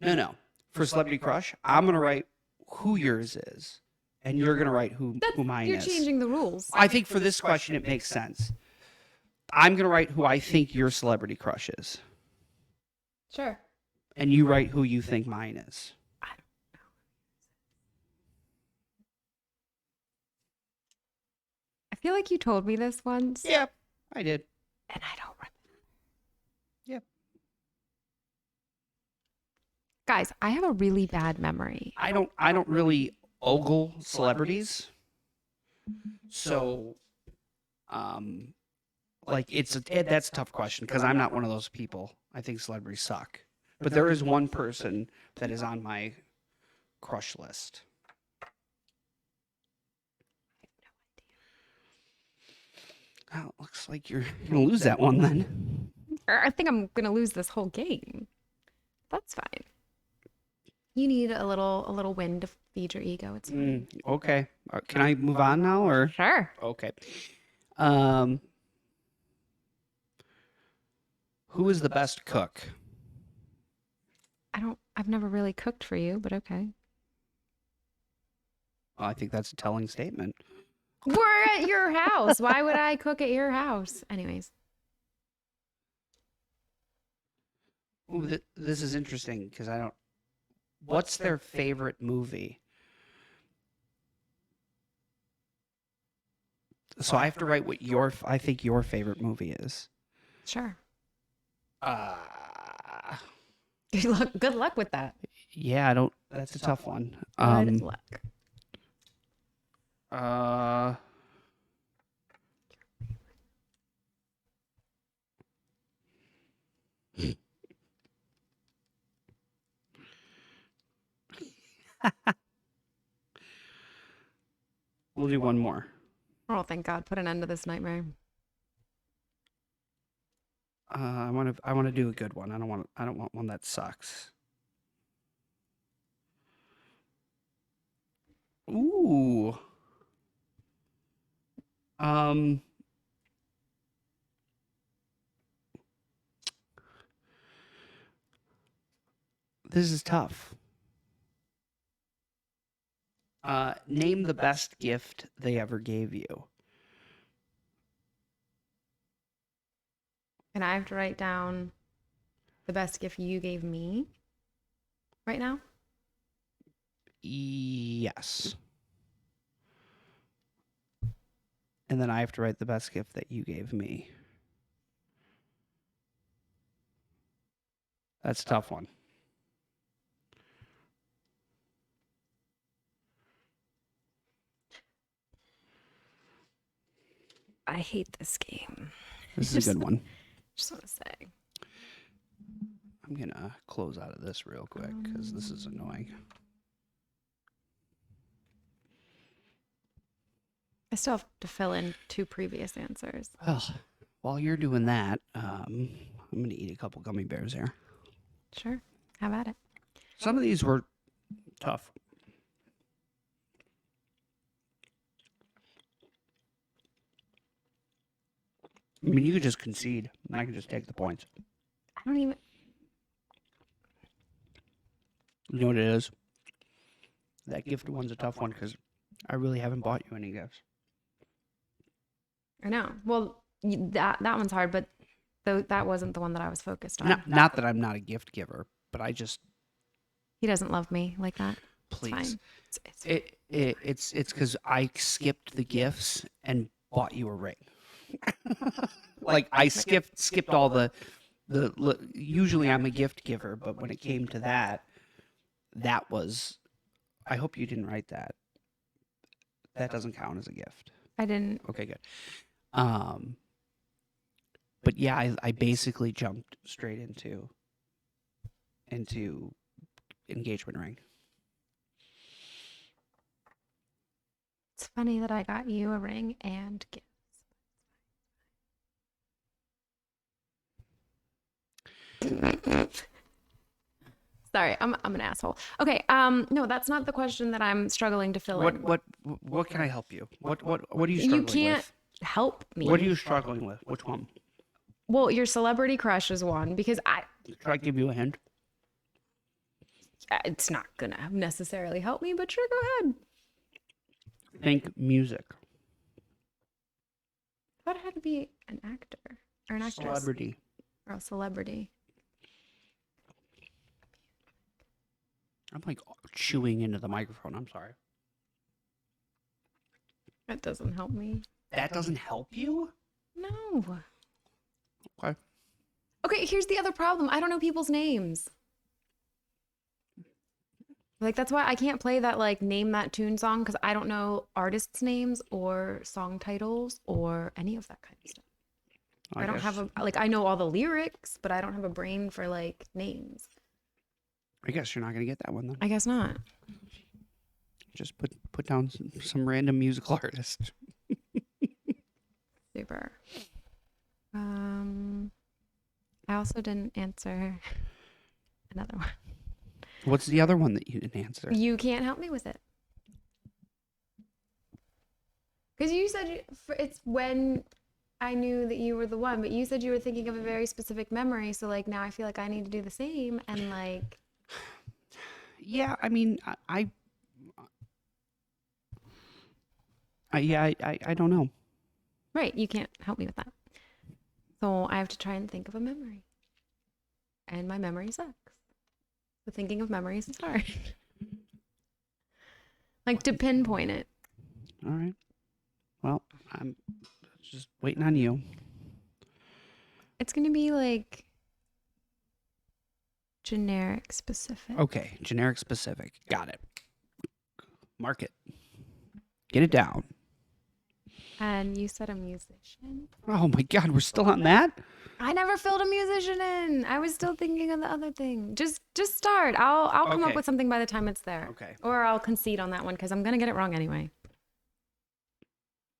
No. For celebrity crush, I'm going to write who yours is, and you're going to write who mine You're is. changing the rules. I think for this question, it makes sense. I'm going to write who I think your celebrity crush is, Sure. and you write who you think mine is. I don't know. I feel like you told me this once. Yep, I did. And I don't remember. Yep. Guys, I have a really bad memory. I don't really ogle celebrities. So, like that's a tough question because I'm not one of those people. I think celebrities suck. But there is one person that is on my crush list. Oh, looks like you're gonna lose that one then. I think I'm gonna lose this whole game. That's fine. You need a little win to feed your ego. It's fine. Okay. Can I move on now or? Sure. Okay. Who is the best cook? I've never really cooked for you, but okay. Well, I think that's a telling statement. We're at your house. Why would I cook at your house? Anyways. Ooh, this is interesting because I don't. What's their favorite movie? So I have to write what I think your favorite movie is. Sure. Uh, Good luck with that. yeah, I don't. That's a tough one. Good luck. Uh, we'll do one more. Oh, thank God. Put an end to this nightmare. I want to do a good one. I don't want one that sucks. Ooh. Um. This is tough. Name the best gift they ever gave you. And I have to write down the best gift you gave me right now. Yes. And then I have to write the best gift that you gave me. That's a tough one. I hate this game. This is a good one. Just want to say. I'm going to close out of this real quick because this is annoying. I still have to fill in 2 previous answers. Well, while you're doing that, I'm going to eat a couple gummy bears here. Sure. Have at it. Some of these were tough. I mean, you could just concede, and I can just take the points. I don't even. You know what it is? That gift one's a tough one because I really haven't bought you any gifts. I know. Well, that one's hard, but that wasn't the one that I was focused on. Not that I'm not a gift giver, but I just He doesn't love me like that. please. It's fine. It's because I skipped the gifts and bought you a ring. Like I skipped all the. Usually I'm a gift giver, but when it came to that was. I hope you didn't write that. That doesn't count as a gift. I didn't. Okay, good. But yeah, I basically jumped straight into engagement ring. It's funny that I got you a ring and gifts. Sorry, I'm an asshole. Okay, no, that's not the question that I'm struggling to fill in. What can I help you? What are you struggling You can't with? help me. What are you struggling with? Which one? Well, your celebrity crush is one because Should I give you a hint? it's not gonna necessarily help me, but sure, go ahead. Think music. I thought it had to be an actor or an actress. Celebrity. Or a celebrity. I'm like chewing into the microphone. I'm sorry. That doesn't help me. That doesn't help you? No. Okay. Okay, here's the other problem. I don't know people's names. Like, that's why I can't play that, like, name that tune song because I don't know artists' names or song titles or any of that kind of stuff. I don't have I know all the lyrics, but I don't have a brain for, like, names. I guess you're not going to get that one then. I guess not. Just put down some random musical artist. Super. I also didn't answer another one. What's the other one that you didn't answer? You can't help me with it. Because you said it's when I knew that you were the one, but you said you were thinking of a very specific memory. So, like, now I feel like I need to do the same. And, like... Yeah, I mean, I don't know. Right, you can't help me with that. So I have to try and think of a memory. And my memory sucks. So thinking of memories is hard. Like, to pinpoint it. All right. Well, Just waiting on you. It's going to be like generic specific. Okay, generic specific. Got it. Mark it. Get it down. And you said a musician? Oh my God, we're still on that? I never filled a musician in. I was still thinking of the other thing. Just start. I'll come up Okay. with something by the time it's there. Okay. Or I'll concede on that one because I'm going to get it wrong anyway.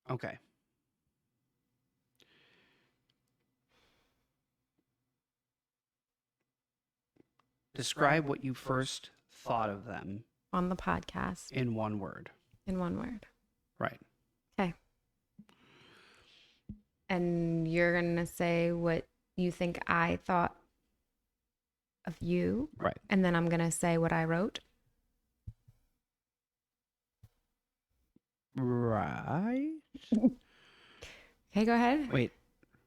Okay. Describe what you first thought of them On the podcast in one word. in one word. Right. Okay. And you're going to say what you think I thought of you. Right. And then I'm going to say what I wrote. Right. Okay, go ahead. Wait.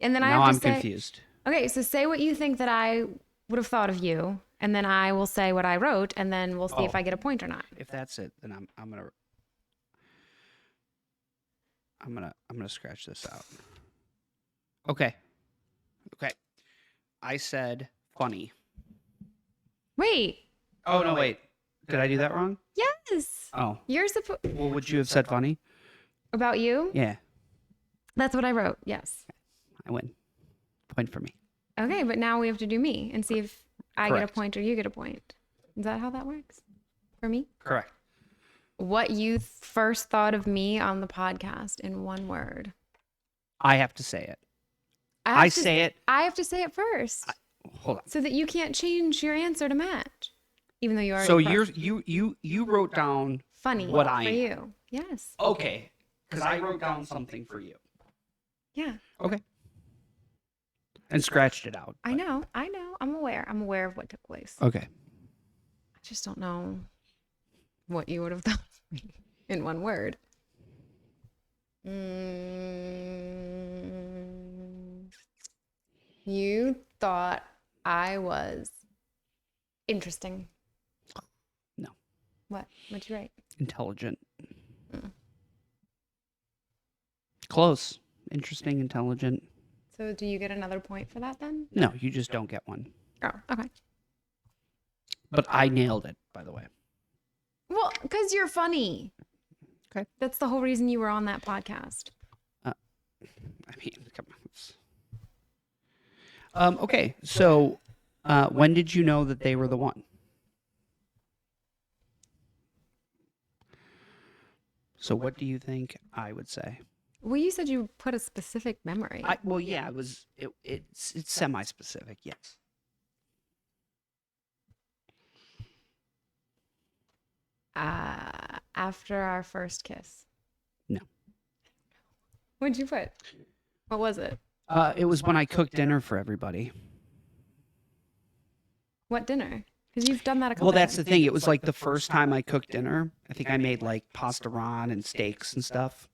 And then I Now have I'm to say, confused. okay, so say what you think that I would have thought of you, and then I will say what I wrote, and then we'll see if Oh. I get a point or not. If that's it, then I'm gonna scratch this out. Okay. Okay. I said funny. Wait. Oh no, wait. Did I do that wrong? Yes. Oh. You're supposed Well, would you have said funny? about you? Yeah. That's what I wrote. Yes. I win. Point for me. Okay, but now we have to do me and see if I get Correct. a point or you get a point. Is that how that works for me? Correct. What you first thought of me on the podcast in one word. I have to say it. I have to say it. I have to say it first, Hold on. so that you can't change your answer to match, even though you already. So pressed. you wrote down Funny what for I am. you. Yes. Okay, because I wrote down something for you. Yeah. Okay. And scratched it out. I know. I'm aware. I'm aware of what took place. Okay. I just don't know what you would have thought of me in one word. You thought I was interesting. No. What? What'd you write? Intelligent. Mm. Close. Interesting, intelligent. So do you get another point for that then? No, you just don't get one. Oh, okay. But I nailed it, by the way. Well, because you're funny. Okay. That's the whole reason you were on that podcast. I mean, come on. Okay, so when did you know that they were the one? So what do you think I would say? Well, you said you put a specific memory. Well, yeah, it's semi-specific, yes. After our first kiss. No. What'd you put? What was it? It was when I cooked dinner for everybody. What dinner? Because you've done that a couple Well, that's the times. thing. It was like the first time I cooked dinner. I think I made like pasta ron and steaks and stuff.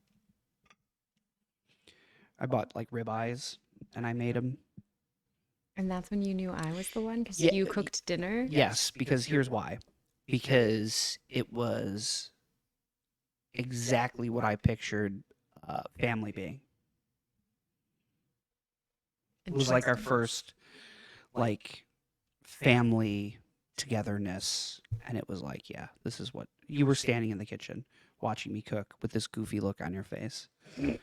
I bought like ribeyes and I made them. And that's when you knew I was the one? Because Yeah, you cooked dinner? Yes, because here's why. Because it was exactly what I pictured family being. It was like our first like family togetherness, and it was like, yeah, this is what you were standing in the kitchen watching me cook with this goofy look on your face. And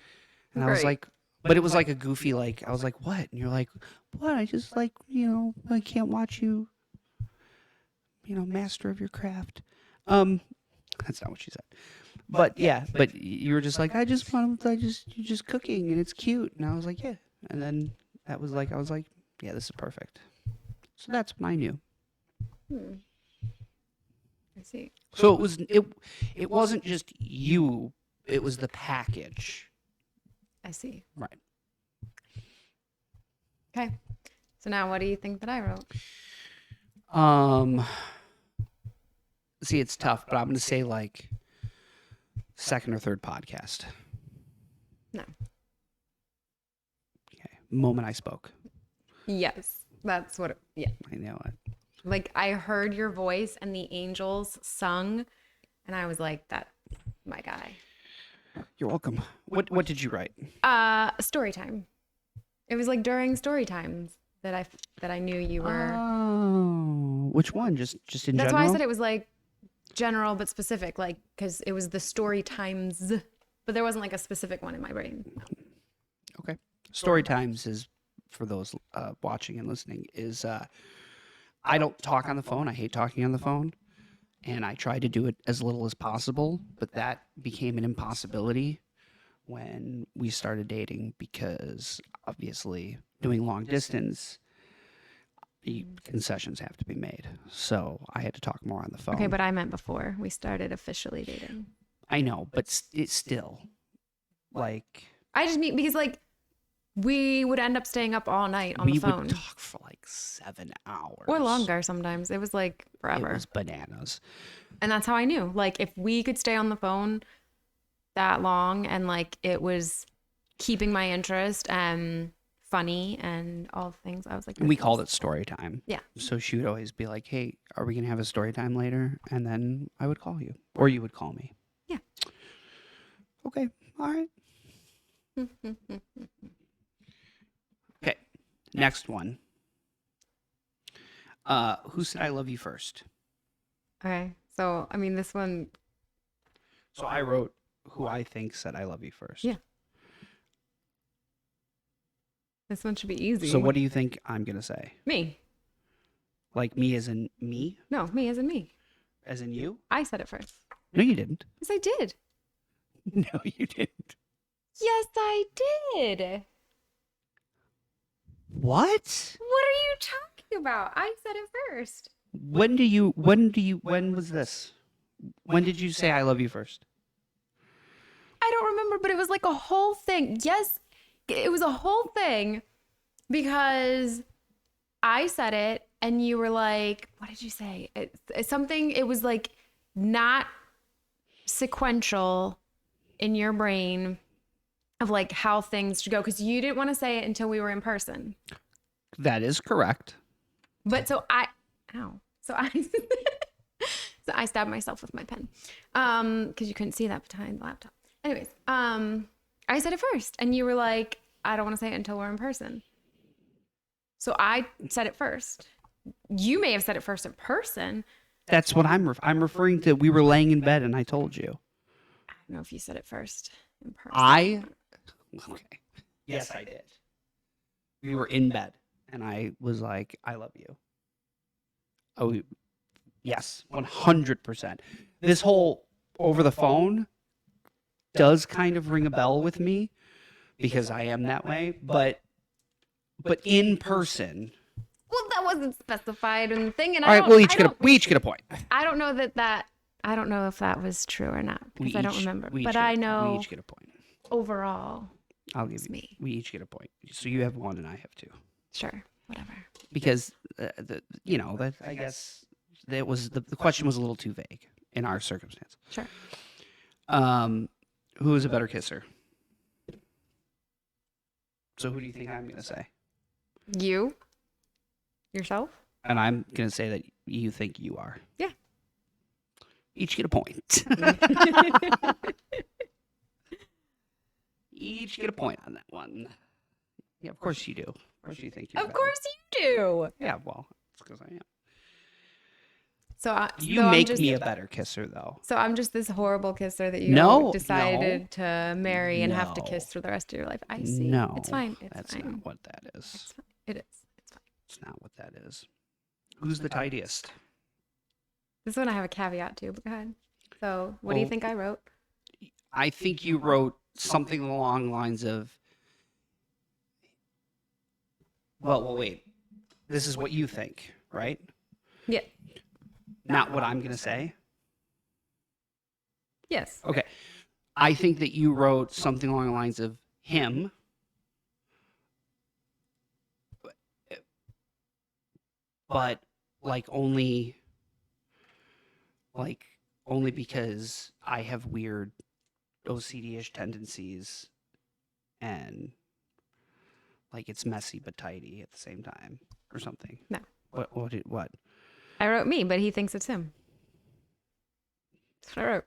I was Right. like, but it was like a goofy, like, I was like, what? And you're like, what? I just like, I can't watch you, master of your craft. That's not what she said. But yeah, but you were just like, you're just cooking and it's cute. And I was like, yeah. And then I was like, yeah, this is perfect. So that's when I knew. I see. So it wasn't just you, it was the package. I see. Right. Okay. So now what do you think that I wrote? See, it's tough, but I'm going to say like second or third podcast. No. Okay. Moment I spoke. Yes. That's what yeah. I know it. Like I heard your voice and the angels sung and I was like, that's my guy. You're welcome. What did you write? Story time. It was like during story times that I knew you were. Oh, which one? Just in That's general? why I said it was like general but specific, like because it was the story times, but there wasn't like a specific one in my brain. No. Okay. Story times is for those watching and listening. Is I don't talk on the phone. I hate talking on the phone, and I try to do it as little as possible. But that became an impossibility when we started dating because obviously doing long distance, concessions have to be made. So I had to talk more on the phone. Okay, but I meant before we started officially dating. I know, but it's still like I just mean because like we would end up staying up all night on the we phone. would talk for like 7 hours Or longer sometimes. It was like It forever. was bananas. And that's how I knew. Like if we could stay on the phone that long and like it was keeping my interest and funny and all the things, I was like, And we called it story time. Yeah. So she would always be like, "Hey, are we gonna have a story time later?" And then I would call you, or you would call me. Yeah. Okay. All right. Okay. Next one. Who said I love you first? Okay. So, I mean, this one, So I wrote who I think said I love you first. Yeah. this one should be easy. So what do you think I'm gonna say? Me. Like me as in me? No, me as in me. As in you? I said it first. No, you didn't. Yes, I did. No, you didn't. Yes, I did. What? What are you talking about? I said it first. When was this? When did you say I love you first? I don't remember, but it was like a whole thing. Yes, it was a whole thing because I said it and you were like, what did you say? It's something, it was like not sequential in your brain of like how things should go because you didn't want to say it until we were in person. That is correct. But so I so I stabbed myself with my pen because you couldn't see that behind the laptop. Anyways, I said it first and you were like, I don't want to say it until we're in person. So I said it first. You may have said it first in person. That's what I'm referring to. We were laying in bed and I told you. I don't know if you said it first in person. Okay. Yes, I did. We were in bed and I was like, I love you. Oh, yes, 100%. This whole over the phone does kind of ring a bell with me because I am that way, but in person. Well, that wasn't specified in the thing, and All right, we each get a point. I don't know that I don't know if that was true or not because I don't remember. But I know we each get a point. overall. I'll give It's you. me. We each get a point. So you have one and I have two. Sure, whatever. Because that I guess that was the question was a little too vague in our circumstance. Sure. Who is a better kisser? So who do you think I'm going to say? You? Yourself? And I'm going to say that you think you are. Yeah. Each get a point. Each get a point on that one. Yeah, of course you do. Of course you think you're Of better. course you do. Yeah, well, it's because I am. So You so make me a better kisser, though. So I'm just this horrible kisser that you No, decided to marry and have to No. kiss for the rest of your life. I see. No, It's fine. It's that's fine. not what that is. It's fine. It is. It's fine. It's not what that is. Who's the tidiest? This one I have a caveat to, but go ahead. So what do you Well, think I wrote? I think you wrote something along the lines of, well, wait. This is what you think, right? Yeah. Not what I'm going to say. Yes. Okay. I think that you wrote something along the lines of him, but only because I have weird OCD-ish tendencies and it's messy but tidy at the same time or something. No. What? I wrote me, but he thinks it's him. That's what I wrote.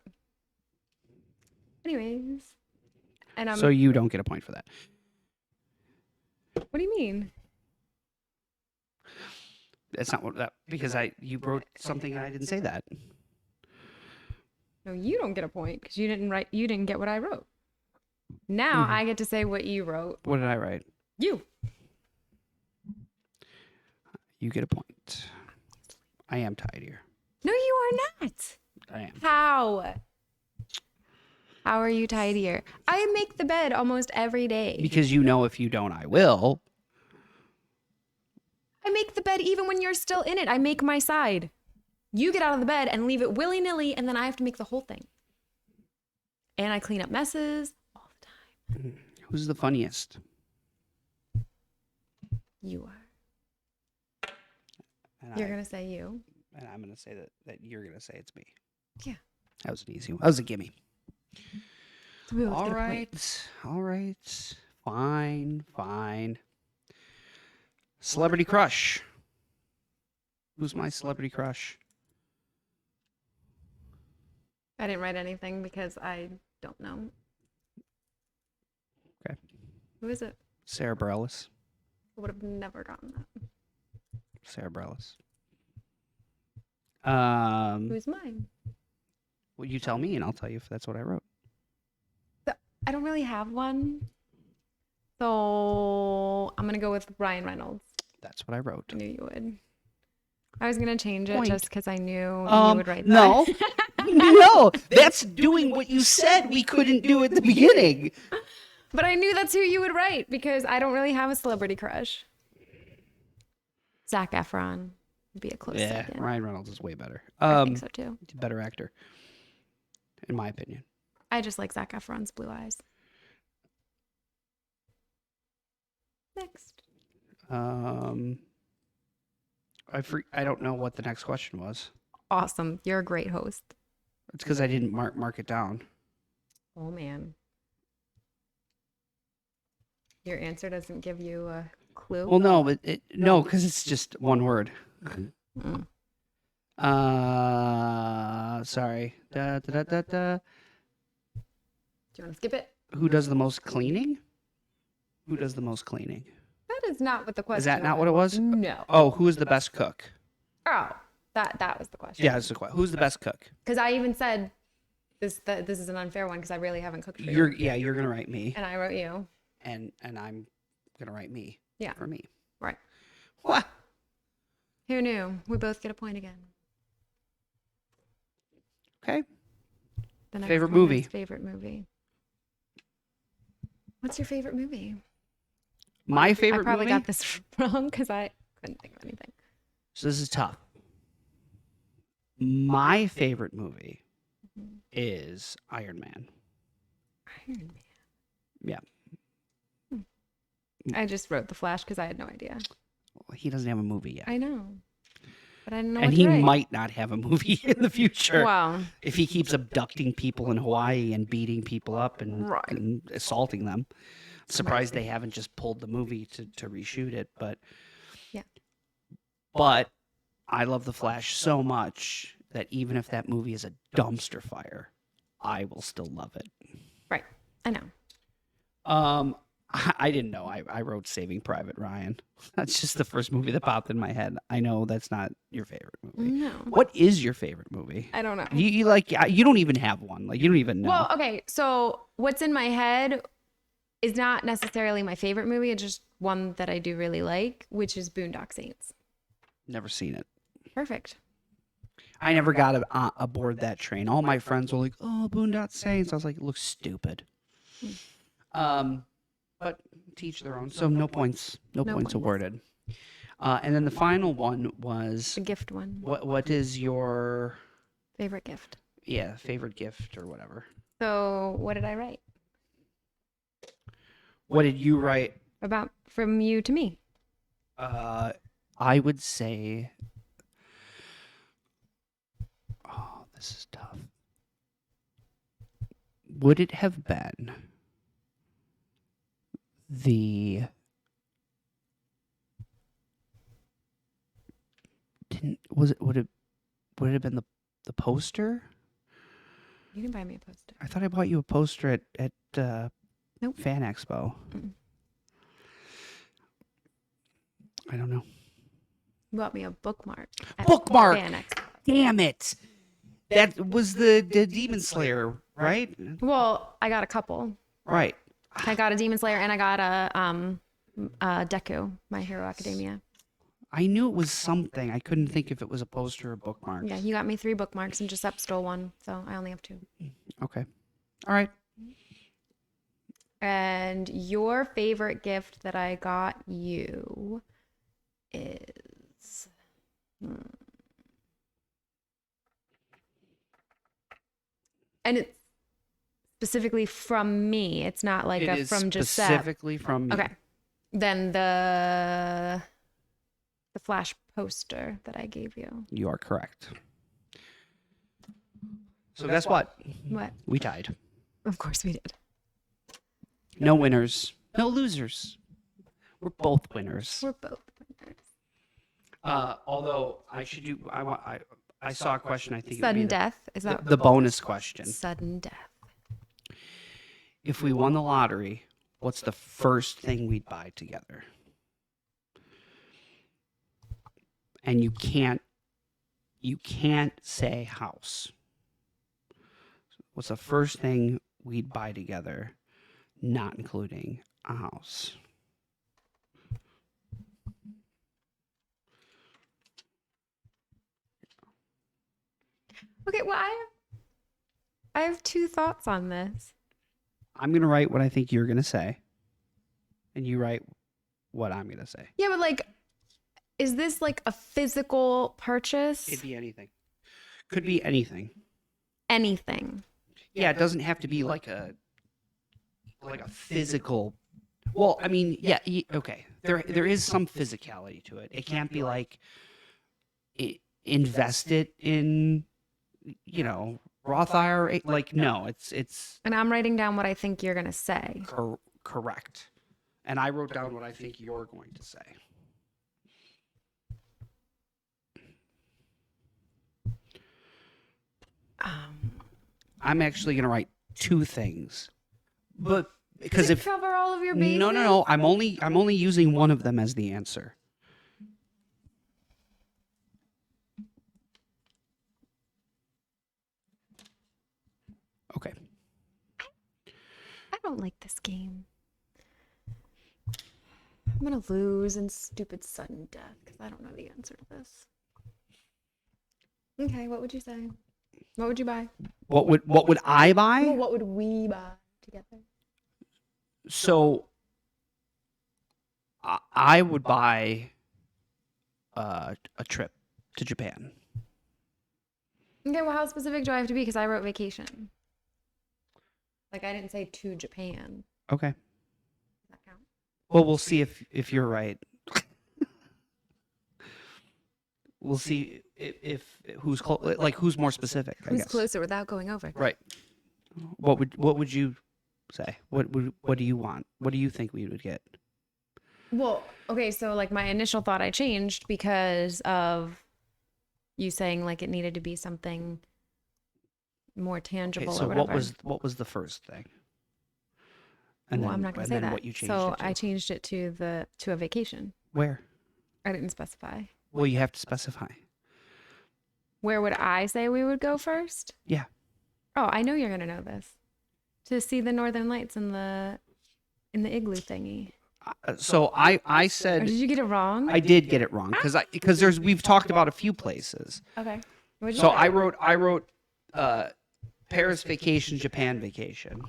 Anyways, and So you don't get a point for that. what do you mean? That's not what that because you wrote something and I didn't say that. No, you don't get a point because you didn't get what I wrote. Now I get to say what you wrote. What did I write? You. You get a point. I am tied here. No, you are not. I am. How? How are you tied here? I make the bed almost every day. Because you know if you don't, I will. I make the bed even when you're still in it. I make my side. You get out of the bed and leave it willy-nilly, and then I have to make the whole thing. And I clean up messes all the time. Who's the funniest? You are. And You're going to say you. And I'm going to say that you're going to say it's me. Yeah. That was an easy one. That was a gimme. So we both All get a right. point. All right. Fine. Celebrity crush. Who's my celebrity crush? I didn't write anything because I don't know. Okay. Who is it? Sarah Bareilles. I would have never gotten that. Sarah Bareilles. Who's mine? Well, you tell me, and I'll tell you if that's what I wrote. I don't really have one. So I'm going to go with Ryan Reynolds. That's what I wrote. I knew you would. I was going to change it Point. just because I knew you would write that. No. No, that's doing what you said we couldn't do at the beginning. But I knew that's who you would write because I don't really have a celebrity crush. Zac Efron would be a close second. Ryan Reynolds is way better. I think so too. He's a better actor, in my opinion. I just like Zac Efron's blue eyes. Next. I don't know what the next question was. Awesome. You're a great host. It's because I didn't mark it down. Oh, man. Your answer doesn't give you a clue? Well, no, but no, because it's just one word. Mm. Sorry. Da. Do you want to skip it? Who does the most cleaning? Who does the most cleaning? That is not what the question was. Is that not what it was? No. Oh, who is the best cook? Oh, that was the question. Yeah, that's the question. Who's the best cook? Because I even said this is an unfair one because I really haven't cooked for you. You're gonna write me, And I wrote you. and I'm gonna write me. Yeah. For me. Right. What? Who knew? We both get a point again. Okay. The next Favorite one movie? is favorite movie. What's your favorite movie? My favorite I probably movie? got this wrong because I couldn't think of anything. So this is tough. My favorite movie is Iron Man. Iron Man. Yeah. I just wrote The Flash because I had no idea. Well, he doesn't have a movie yet. I know. But I didn't know And what he to write. might not have a movie in the future. Wow. If he keeps abducting people in Hawaii and beating people up and, Right. and assaulting them. Surprised they haven't just pulled the movie to reshoot it, but Yeah. But I love The Flash so much that even if that movie is a dumpster fire, I will still love it. Right. I know. I didn't know. I wrote Saving Private Ryan. That's just the first movie that popped in my head. I know that's not your favorite movie. No. What is your favorite movie? I don't know. You like you don't even have one. Like you don't even know. Well, okay. So what's in my head is not necessarily my favorite movie. It's just one that I do really like, which is Boondock Saints. Never seen it. Perfect. I never got aboard that train. All my friends were like, "Oh, Boondock Saints." I was like, "It looks stupid." But teach their own. So no points. No points awarded. And then the final one was The gift one. what is your Favorite gift. favorite gift or whatever? So what did I write? What did you write? About from you to me. I would say. Oh, this is tough. Would it have been the would it have been the poster? You can buy me a poster. I thought I bought you a poster at Nope. Fan Expo. Mm-mm. I don't know. You bought me a bookmark. at Bookmark! Fan Expo. Damn it! That was the Demon Slayer, right? Well, I got a couple. Right. I got a Demon Slayer and I got a Deku, My Hero Academia. I knew it was something. I couldn't think if it was a poster or bookmark. Yeah, you got me 3 bookmarks and Giuseppe stole one, so I only have 2. Okay. All right. And your favorite gift that I got you is and it's specifically from me. It's not like It a is from Giuseppe. specifically from me. Okay. Then the Flash poster that I gave you. You are correct. So guess what? What? We tied. Of course we did. No winners. No losers. We're both winners. We're both winners. Although I should do. I saw a question. I think it would Sudden be death. Is that the bonus question. sudden death? If we won the lottery, what's the first thing we'd buy together? And you can't say house. What's the first thing we'd buy together, not including a house? Okay, well I have 2 thoughts on this. I'm going to write what I think you're going to say, and you write what I'm going to say. Yeah, but like, is this like a physical purchase? Could be anything. Could be anything. Anything. Yeah, it doesn't have to be like a physical. Well, I mean, yeah, okay. There is some physicality to it. It can't be like invest it in, Roth IRA. Like, no, it's And I'm writing down what I think you're gonna say. correct. And I wrote down what I think you're going to say. I'm actually going to write 2 things, but because Does it cover all of your bases? no, I'm only using one of them as the answer. Okay. I don't like this game. I'm gonna lose in stupid sudden death because I don't know the answer to this. Okay, what would you say? What would you buy? What would I buy? Well, what would we buy together? So I would buy a trip to Japan. Okay, well, how specific do I have to be? Because I wrote vacation. Like, I didn't say to Japan. Okay. Does that count? Well, we'll see if you're right. We'll see if who's who's more specific. I Who's guess. closer without going over? Right. What would you say? What do you want? What do you think we would get? Well, okay, so like my initial thought I changed because of you saying like it needed to be something more tangible Okay, so or whatever. what was the first thing? Well, I'm not going to say then that. What you changed So it to. I changed it to a vacation. Where? I didn't specify. Well, you have to specify. Where would I say we would go first? Yeah. Oh, I know you're going to know this. To see the Northern Lights in the igloo thingy. So I Or said did you get it wrong? I did get it wrong because we've talked about a few places. Okay. What'd you So say? I wrote Paris vacation, Japan vacation.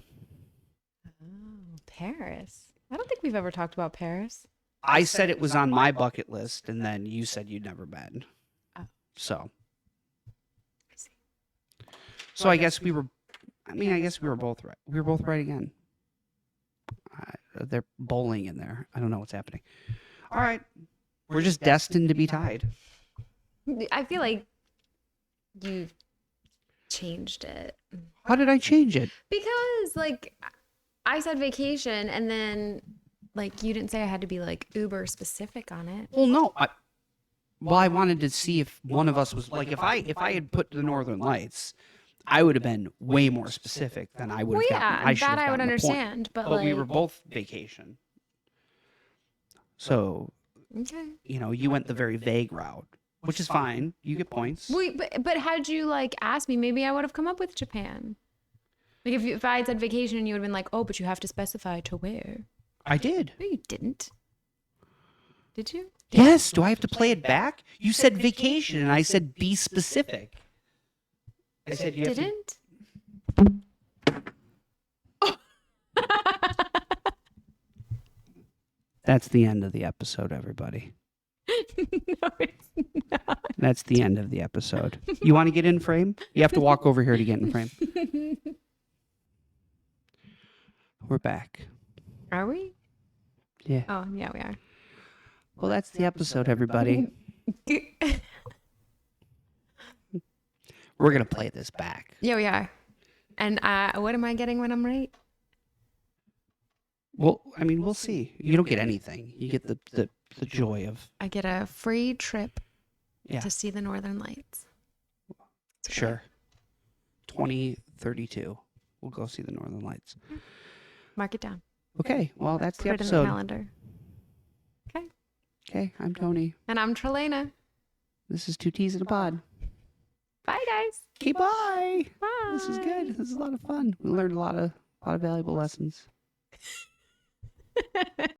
Oh, Paris. I don't think we've ever talked about Paris. I said it was on my bucket list, and then you said you'd never been. Oh. So. I see. So I guess we were both right. We were both right again. They're bowling in there. I don't know what's happening. All right. We're just destined to be tied. I feel like you changed it. How did I change it? Because like I said vacation and then like you didn't say I had to be like uber specific on it. Well, no. I wanted to see if one of us was like if I had put the Northern Lights, I would have been way more specific than I would Well, have gotten. yeah, I should that have I would gotten the point. understand, but But we were like, both vacation. So, okay. you went the very vague route, which is fine. You get points. Wait, but had you like asked me, maybe I would have come up with Japan. Like if I had said vacation, and you would have been like, oh, but you have to specify to where. I did. No, you didn't. Did you? Yes. Do I have to play it back? You said vacation, and I said be specific. I said you have to. Didn't? That's the end of the episode, everybody. No, it's not. That's the end of the episode. You want to get in frame? You have to walk over here to get in frame. We're back. Are we? Yeah. Oh, yeah, we are. Well, that's the episode, everybody. We're going to play this back. Yeah, we are. And what am I getting when I'm right? Well, I mean, we'll see. You don't get anything. You get the joy of... I get a free trip Yeah. to see the Northern Lights. Sure. 2032. We'll go see the Northern Lights. Mark it down. Okay. Well, that's the Put it in the episode. calendar. Okay. Okay. I'm Tony. And I'm Tralana. This is Two Teas in a Pod. Bye, guys. Okay. Bye. Bye. This is good. This is a lot of fun. We learned a lot of valuable lessons.